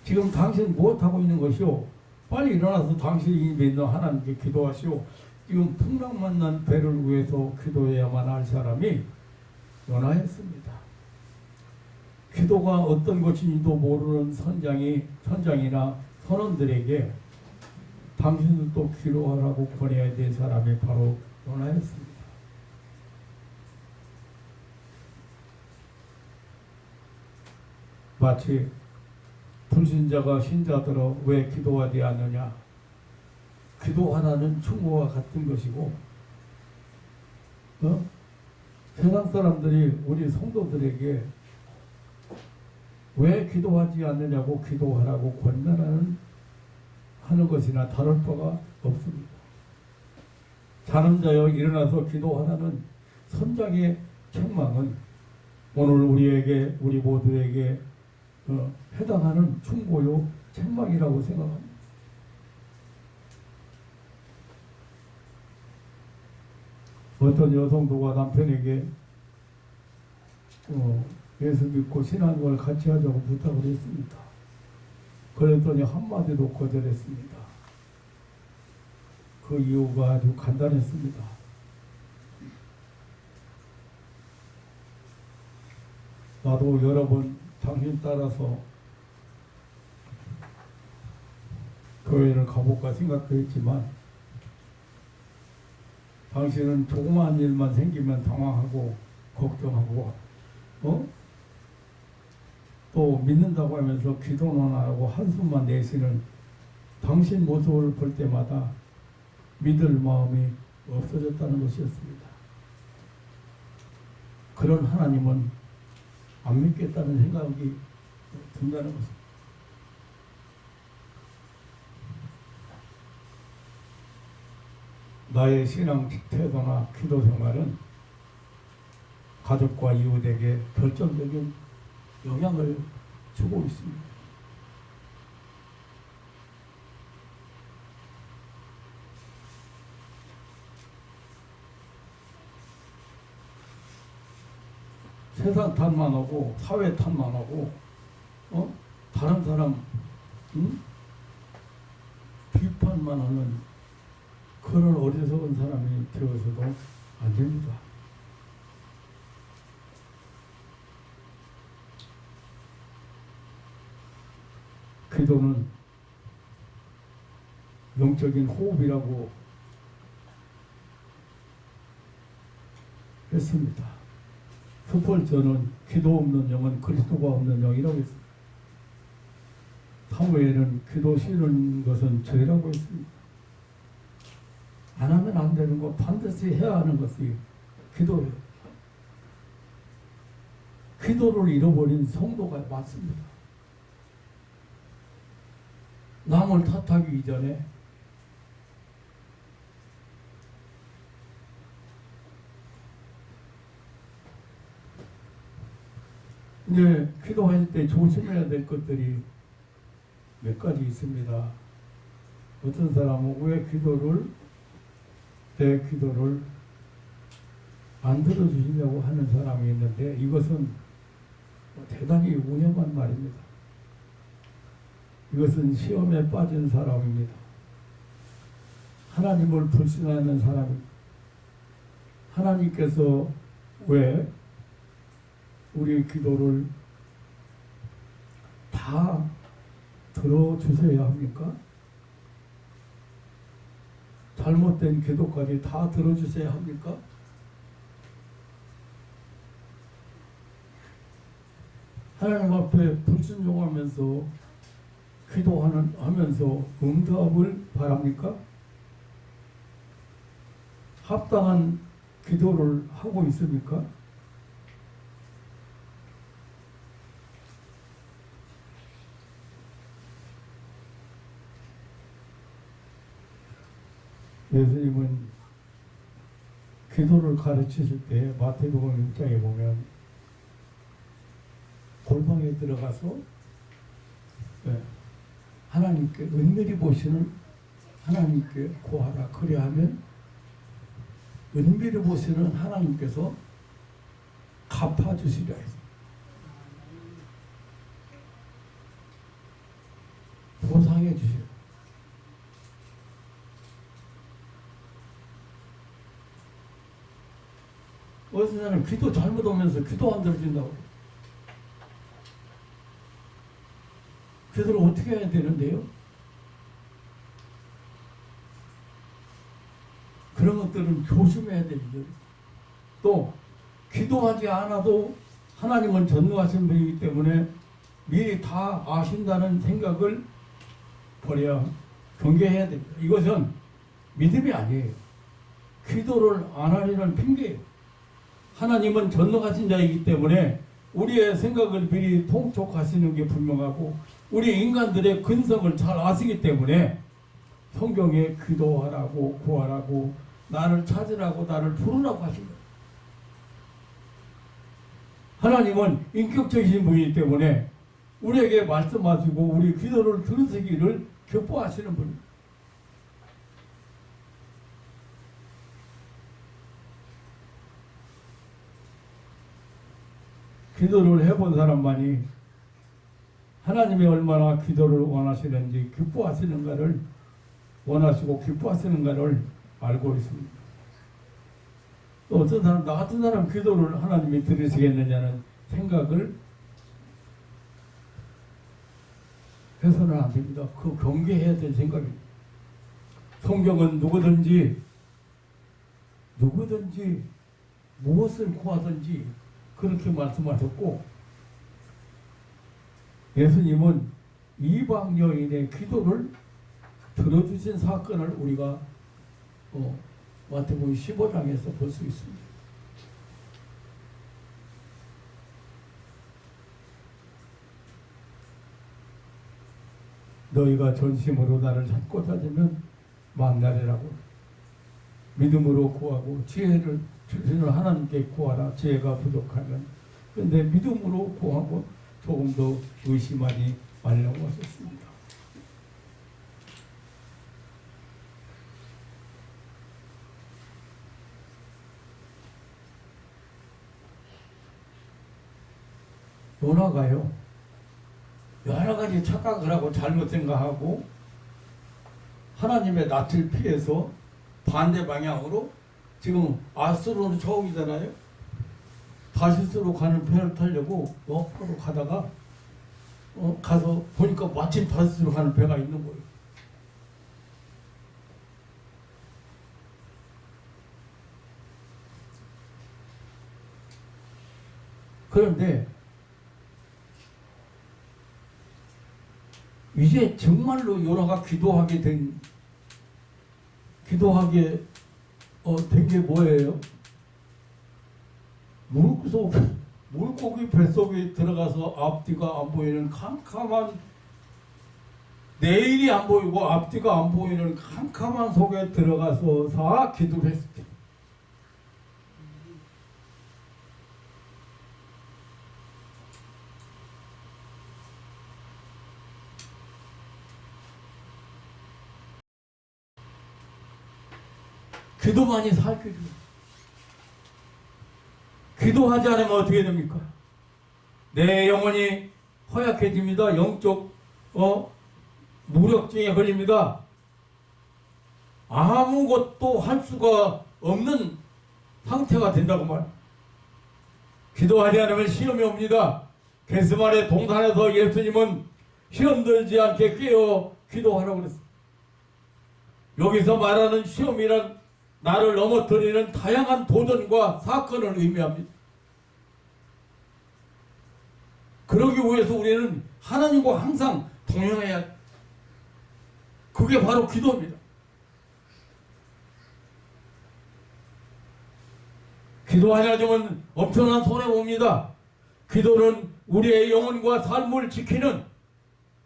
지금 당신 무엇하고 있는 것이오? 빨리 일어나서 당신이 믿는 하나님께 기도하시오. 지금 풍랑만난 배를 위해서 기도해야만 할 사람이 요나였습니다. 기도가 어떤 것인지도 모르는 선장이나 선원들에게 당신들도 기도하라고 권해야 될 사람이 바로 요나였습니다. 마치 불신자가 신자들어 왜 기도하지 않느냐, 기도하라는 충고와 같은 것이고 세상 사람들이 우리 성도들에게 왜 기도하지 않느냐고 기도하라고 권면하는 것이나 다를 바가 없습니다. 자는 자여 일어나서 기도하라는 선장의 책망은 오늘 우리 모두에게 해당하는 충고요 책망이라고 생각합니다. 어떤 여성도가 남편에게 예수 믿고 신앙을 같이 하자고 부탁을 했습니다. 그랬더니 한마디도 거절했습니다. 그 이유가 아주 간단했습니다. 나도 여러 번 당신 따라서 교회를 가볼까 생각했지만 당신은 조그마한 일만 생기면 당황하고 걱정하고 또 믿는다고 하면서 기도는 안 하고 한숨만 내쉬는 당신 모습을 볼 때마다 믿을 마음이 없어졌다는 것이었습니다. 그런 하나님은 안 믿겠다는 생각이 든다는 것입니다. 나의 신앙 태도나 기도 생활은 가족과 이웃에게 결정적인 영향을 주고 있습니다. 세상 탓만 하고 사회 탓만 하고 다른 사람 비판만 하는 그런 어리석은 사람이 되어서도 안 됩니다. 기도는 영적인 호흡이라고 했습니다. 스펄전은 기도 없는 영은 그리스도가 없는 영이라고 했습니다. 사무엘은 기도 쉬는 것은 죄라고 했습니다. 안 하면 안 되는 거 반드시 해야 하는 것이 기도예요. 기도를 잃어버린 성도가 많습니다. 남을 탓하기 이전에 이제 기도할 때 조심해야 될 것들이 몇 가지 있습니다. 어떤 사람은 내 기도를 안 들어주시려고 하는 사람이 있는데 이것은 대단히 위험한 말입니다. 이것은 시험에 빠진 사람입니다. 하나님을 불신하는 사람입니다. 하나님께서 왜 우리 기도를 다 들어주셔야 합니까? 잘못된 기도까지 다 들어주셔야 합니까? 하나님 앞에 불순종하면서 기도하면서 응답을 바랍니까? 합당한 기도를 하고 있습니까? 예수님은 기도를 가르치실 때 마태복음 6장에 보면 골방에 들어가서 하나님께 은밀히 보시는 하나님께 구하라. 그리하면 은밀히 보시는 하나님께서 갚아주시려 했습니다. 보상해 주시오. 어떤 사람은 기도 잘못 오면서 기도 안 들어준다고. 기도를 어떻게 해야 되는데요? 그런 것들은 조심해야 됩니다. 또 기도하지 않아도 하나님은 전능하신 분이기 때문에 미리 다 아신다는 생각을 버려야 경계해야 됩니다. 이것은 믿음이 아니에요. 기도를 안 하려는 핑계예요. 하나님은 전능하신 자이기 때문에 우리의 생각을 미리 통촉하시는 게 분명하고 우리 인간들의 근성을 잘 아시기 때문에 성경에 기도하라고 구하라고 나를 찾으라고 나를 부르라고 하신 거예요. 하나님은 인격적이신 분이기 때문에 우리에게 말씀하시고 우리 기도를 들으시기를 기뻐하시는 분입니다. 기도를 해본 사람만이 하나님이 얼마나 기도를 원하시는지 기뻐하시는가를 원하시고 기뻐하시는가를 알고 있습니다. 또 어떤 사람, 나 같은 사람 기도를 하나님이 들으시겠느냐는 생각을 해서는 안 됩니다. 그 경계해야 될 생각입니다. 성경은 누구든지 무엇을 구하든지 그렇게 말씀하셨고 예수님은 이방 여인의 기도를 들어주신 사건을 우리가 마태복음 15장에서 볼 수 있습니다. 너희가 전심으로 나를 찾고 찾으면 만나리라고. 믿음으로 구하고 지혜를 주시는 하나님께 구하라. 지혜가 부족하면. 근데 믿음으로 구하고 조금 더 의심하지 말라고 하셨습니다. 요나가요, 여러 가지 착각을 하고 잘못 생각하고 하나님의 낯을 피해서 반대 방향으로, 지금 아스로는 처음이잖아요. 다시스로 가는 배를 타려고 옆으로 가다가 가서 보니까 마침 다시스로 가는 배가 있는 거예요. 그런데 이제 정말로 요나가 기도하게 된 게 뭐예요? 물고기 뱃속에 들어가서 앞뒤가 안 보이는 캄캄한, 내일이 안 보이고 앞뒤가 안 보이는 캄캄한 속에 들어가서 기도를 했을 때, 기도만이 살게 돼요. 기도하지 않으면 어떻게 됩니까? 내 영혼이 허약해집니다. 영적 무력증에 걸립니다. 아무것도 할 수가 없는 상태가 된다고 말합니다. 기도하지 않으면 시험이 옵니다. 게스만의 동산에서 예수님은 시험 들지 않게 깨어 기도하라고 그랬어요. 여기서 말하는 시험이란 나를 넘어뜨리는 다양한 도전과 사건을 의미합니다. 그러기 위해서 우리는 하나님과 항상 동행해야 합니다. 그게 바로 기도입니다. 기도하려면 엄청난 손해봅니다. 기도는 우리의 영혼과 삶을 지키는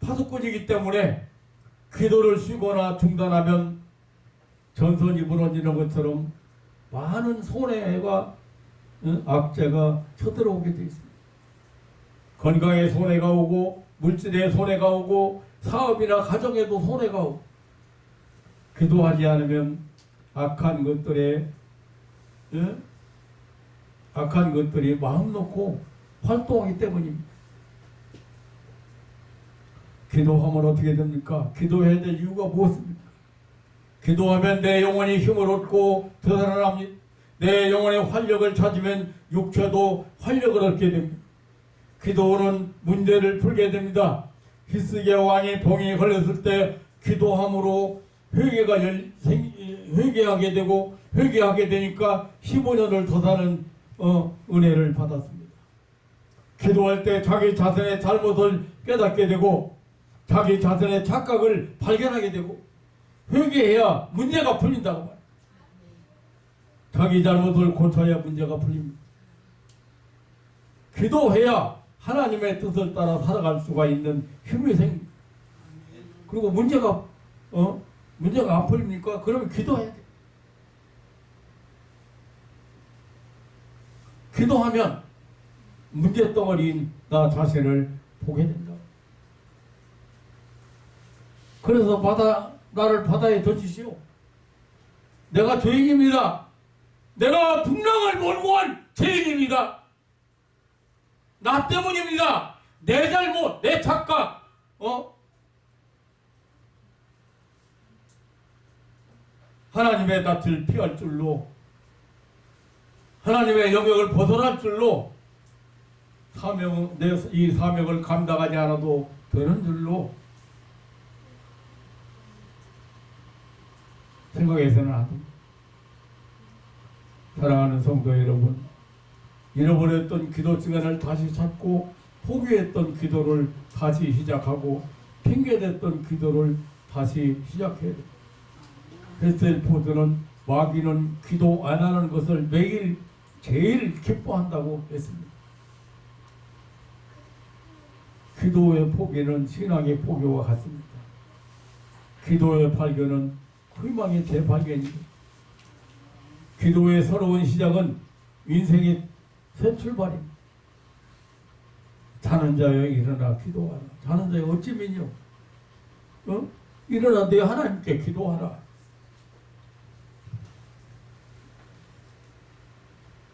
파수꾼이기 때문에 기도를 쉬거나 중단하면 전선이 무너지는 것처럼 많은 손해와 악재가 쳐들어오게 되어 있습니다. 건강에 손해가 오고, 물질에 손해가 오고, 사업이나 가정에도 손해가 오고, 기도하지 않으면 악한 것들이 마음 놓고 활동하기 때문입니다. 기도하면 어떻게 됩니까? 기도해야 될 이유가 무엇입니까? 기도하면 내 영혼이 힘을 얻고 되살아납니다. 내 영혼의 활력을 찾으면 육체도 활력을 얻게 됩니다. 기도는 문제를 풀게 됩니다. 히스기야 왕이 병에 걸렸을 때 기도함으로 회개하게 되고, 회개하게 되니까 15년을 더 사는 은혜를 받았습니다. 기도할 때 자기 자신의 잘못을 깨닫게 되고, 자기 자신의 착각을 발견하게 되고, 회개해야 문제가 풀린다고 말해요. 자기 잘못을 고쳐야 문제가 풀립니다. 기도해야 하나님의 뜻을 따라 살아갈 수가 있는 힘이 생깁니다. 그리고 문제가 안 풀립니까? 그러면 기도해야 돼. 기도하면 문제덩어리인 나 자신을 보게 된다. 그래서 나를 바다에 던지시오. 내가 죄인입니다. 내가 풍랑을 몰고 온 죄인입니다. 나 때문입니다. 내 잘못, 내 착각, 하나님의 낯을 피할 줄로, 하나님의 영역을 벗어날 줄로, 이 사명을 감당하지 않아도 되는 줄로 생각해서는 안 됩니다. 사랑하는 성도 여러분, 잃어버렸던 기도 시간을 다시 찾고, 포기했던 기도를 다시 시작하고, 핑계댔던 기도를 다시 시작해야 됩니다. 헬셀포드는 마귀는 기도 안 하는 것을 매일 제일 기뻐한다고 했습니다. 기도의 포기는 신앙의 포기와 같습니다. 기도의 발견은 희망의 재발견입니다. 기도의 새로운 시작은 인생의 새 출발입니다. 자는 자여 일어나 기도하라. 자는 자여 어찌면요. 일어나 내 하나님께 기도하라.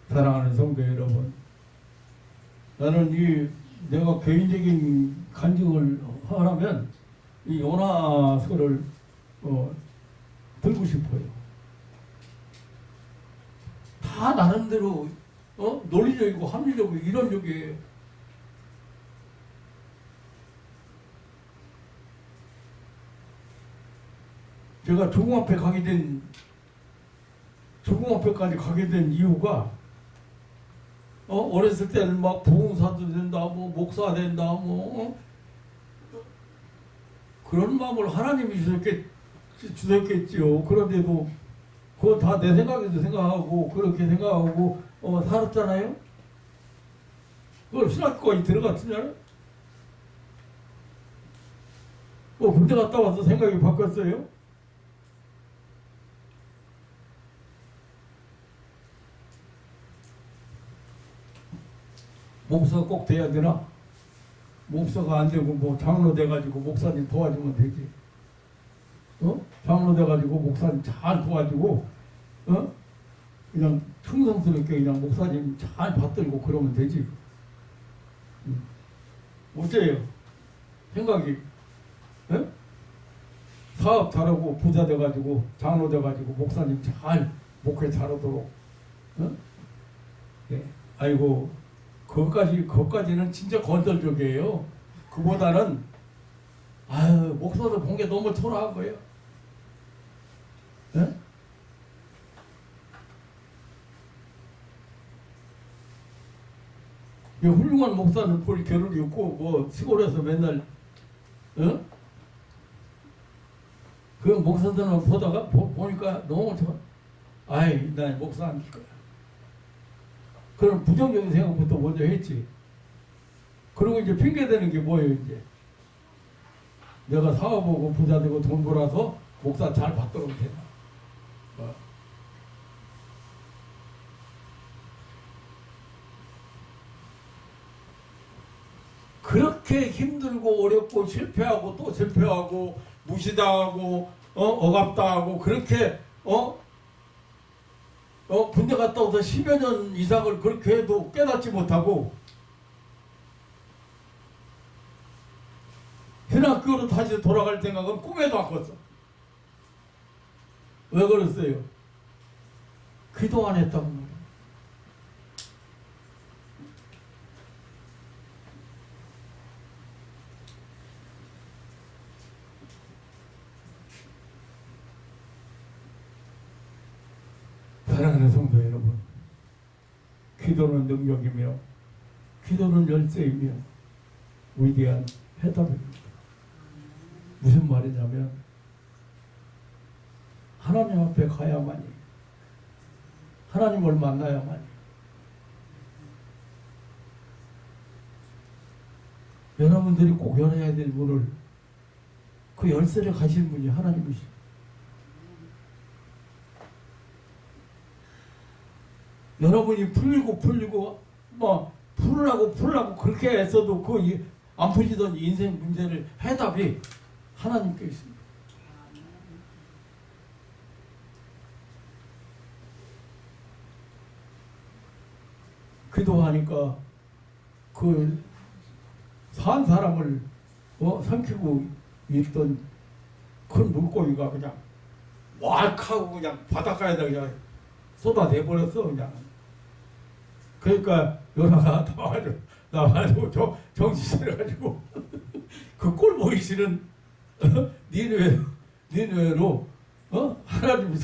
사랑하는 성도 여러분, 나는 내가 개인적인 간증을 하라면 이 요나서를 들고 싶어요. 다 나름대로 논리적이고 합리적이고 이론적이에요. 제가 조공 앞에까지 가게 된 이유가 어렸을 때는 막 부흥사도 된다, 뭐 목사 된다, 그런 마음을 하나님이 주셨겠지요. 그런데도 그건 다 내 생각에도 생각하고 그렇게 생각하고 살았잖아요. 그걸 신학교까지 들어갔으면 군대 갔다 와서 생각이 바뀌었어요. 목사가 꼭 돼야 되나? 목사가 안 되고 뭐 장로 돼가지고 목사님 도와주면 되지. 장로 돼가지고 목사님 잘 도와주고 그냥 충성스럽게 그냥 목사님 잘 받들고 그러면 되지. 어째요? 생각이 사업 잘하고 부자 돼가지고 장로 돼가지고 목사님 잘 목회 잘하도록 네. 아이고 그것까지는 진짜 건설적이에요. 그보다는 목사도 본 게 너무 초라한 거예요. 예? 훌륭한 목사는 볼 겨를이 없고 뭐 시골에서 맨날 그 목사들만 보다가 보니까 너무 좋아. 난 목사 안 될 거야. 그런 부정적인 생각부터 먼저 했지. 그리고 이제 핑계대는 게 뭐예요, 이제. 내가 사업하고 부자 되고 돈 벌어서 목사 잘 받도록 되나. 그렇게 힘들고 어렵고 실패하고 또 실패하고 무시당하고 억압당하고 그렇게 군대 갔다 와서 10여 년 이상을 그렇게 해도 깨닫지 못하고 신학교로 다시 돌아갈 생각은 꿈에도 안 꿨어. 왜 그랬어요? 기도 안 했다고 말이야. 사랑하는 성도 여러분, 기도는 능력이며 기도는 열쇠이며 위대한 해답입니다. 무슨 말이냐면 하나님 앞에 가야만이, 하나님을 만나야만이, 여러분들이 꼭 열어야 될 문을, 그 열쇠를 가신 분이 하나님이십니다. 여러분이 풀리고 뭐 풀라고 그렇게 했어도 그 안 풀리던 인생 문제를 해답이 하나님께 있습니다. 기도하니까 그 산 사람을 삼키고 있던 큰 물고기가 그냥 왁 하고 그냥 바닷가에다 그냥 쏟아내버렸어 그냥. 그러니까 요나가 나와가지고 정신 차려가지고 그 꼴보기 싫은 니느웨로 하나님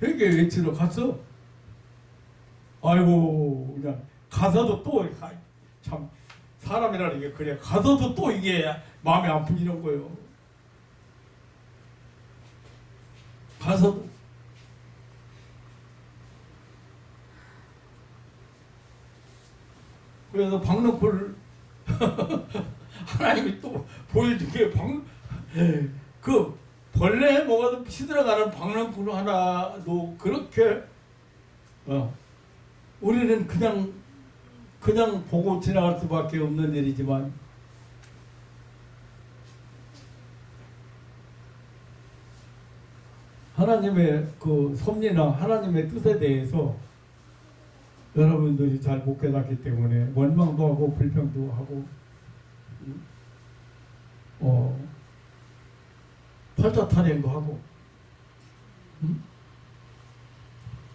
회개 외치러 갔어. 아이고 그냥 가서도 또 참 사람이라는 게 그래. 가서도 또 이게 마음이 안 풀리는 거예요. 가서도 그래서 박너풀 하나님이 또 보여주게 그 벌레 먹어도 시들어가는 박너풀 하나도 그렇게 우리는 그냥 그냥 보고 지나갈 수밖에 없는 일이지만 하나님의 그 섭리나 하나님의 뜻에 대해서 여러분들이 잘 못 깨닫기 때문에 원망도 하고 불평도 하고 팔자타령도 하고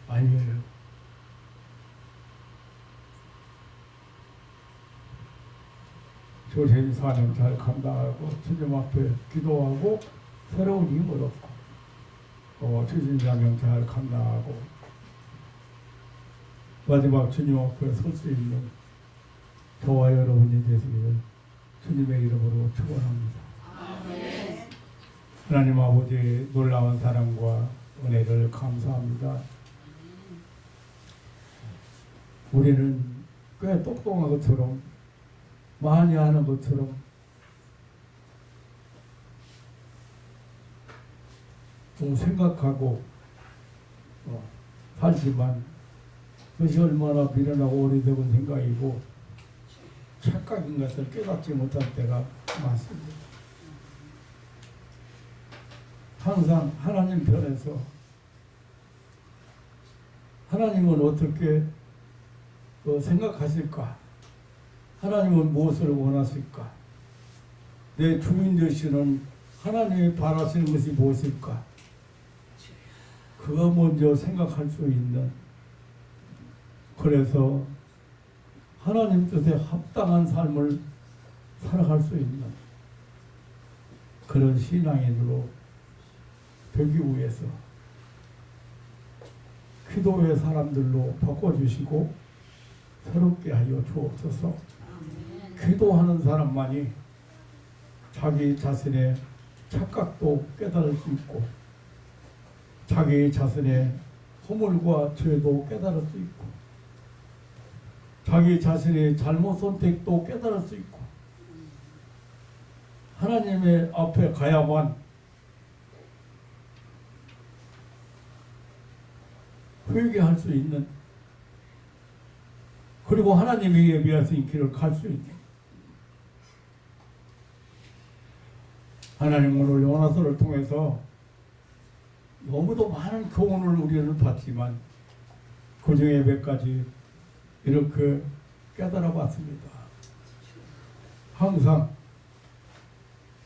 아니에요. 조세희 사명 잘 감당하고 주님 앞에 기도하고 새로운 힘을 얻고 주신 사명 잘 감당하고 마지막 주님 앞에 설 수 있는 저와 여러분이 되시기를 주님의 이름으로 축원합니다. 아멘. 하나님 아버지의 놀라운 사랑과 은혜를 감사합니다. 우리는 꽤 똑똑한 것처럼 많이 하는 것처럼 좀 생각하고 살지만 그것이 얼마나 미련하고 오래된 생각이고 착각인 것을 깨닫지 못할 때가 많습니다. 항상 하나님 편에서 하나님은 어떻게 생각하실까? 하나님은 무엇을 원하실까? 내 주인 되시는 하나님이 바라시는 것이 무엇일까? 그거 먼저 생각할 수 있는, 그래서 하나님 뜻에 합당한 삶을 살아갈 수 있는 그런 신앙인으로 되기 위해서 기도의 사람들로 바꿔주시고 새롭게 하여 주옵소서. 기도하는 사람만이 자기 자신의 착각도 깨달을 수 있고 자기 자신의 허물과 죄도 깨달을 수 있고 자기 자신의 잘못 선택도 깨달을 수 있고 하나님의 앞에 가야만 회개할 수 있는, 그리고 하나님이 예비하신 길을 갈 수 있는, 하나님 오늘 요나서를 통해서 너무도 많은 교훈을 우리는 받지만 그 중에 몇 가지 이렇게 깨달아 봤습니다. 항상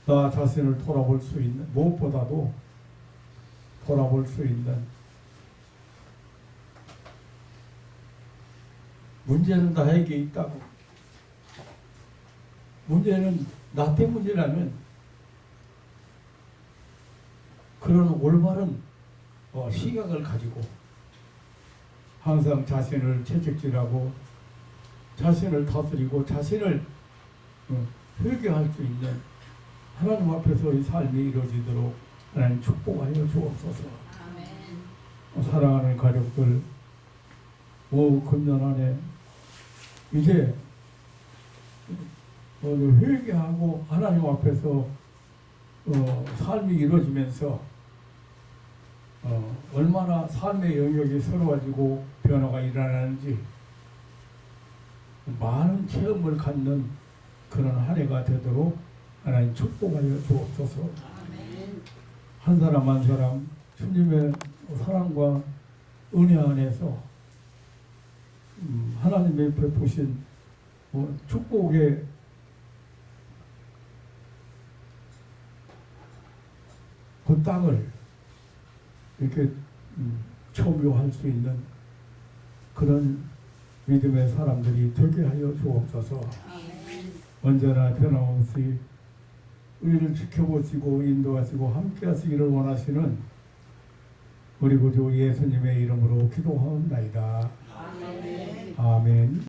나 자신을 돌아볼 수 있는, 무엇보다도 돌아볼 수 있는, 문제는 나에게 있다고, 문제는 나 때문이라면 그런 올바른 시각을 가지고 항상 자신을 채찍질하고 자신을 다스리고 자신을 회개할 수 있는 하나님 앞에서의 삶이 이루어지도록 하나님 축복하여 주옵소서. 아멘. 사랑하는 가족들, 금년 안에 이제 회개하고 하나님 앞에서 삶이 이루어지면서 얼마나 삶의 영역이 새로워지고 변화가 일어나는지 많은 체험을 갖는 그런 한 해가 되도록 하나님 축복하여 주옵소서. 아멘. 한 사람 한 사람 주님의 사랑과 은혜 안에서 하나님의 베푸신 축복의 그 땅을 이렇게 초묘할 수 있는 그런 믿음의 사람들이 되게 하여 주옵소서. 아멘. 언제나 변함없이 우리를 지켜보시고 인도하시고 함께하시기를 원하시는 우리 구주 예수님의 이름으로 기도하옵나이다. 아멘. 아멘.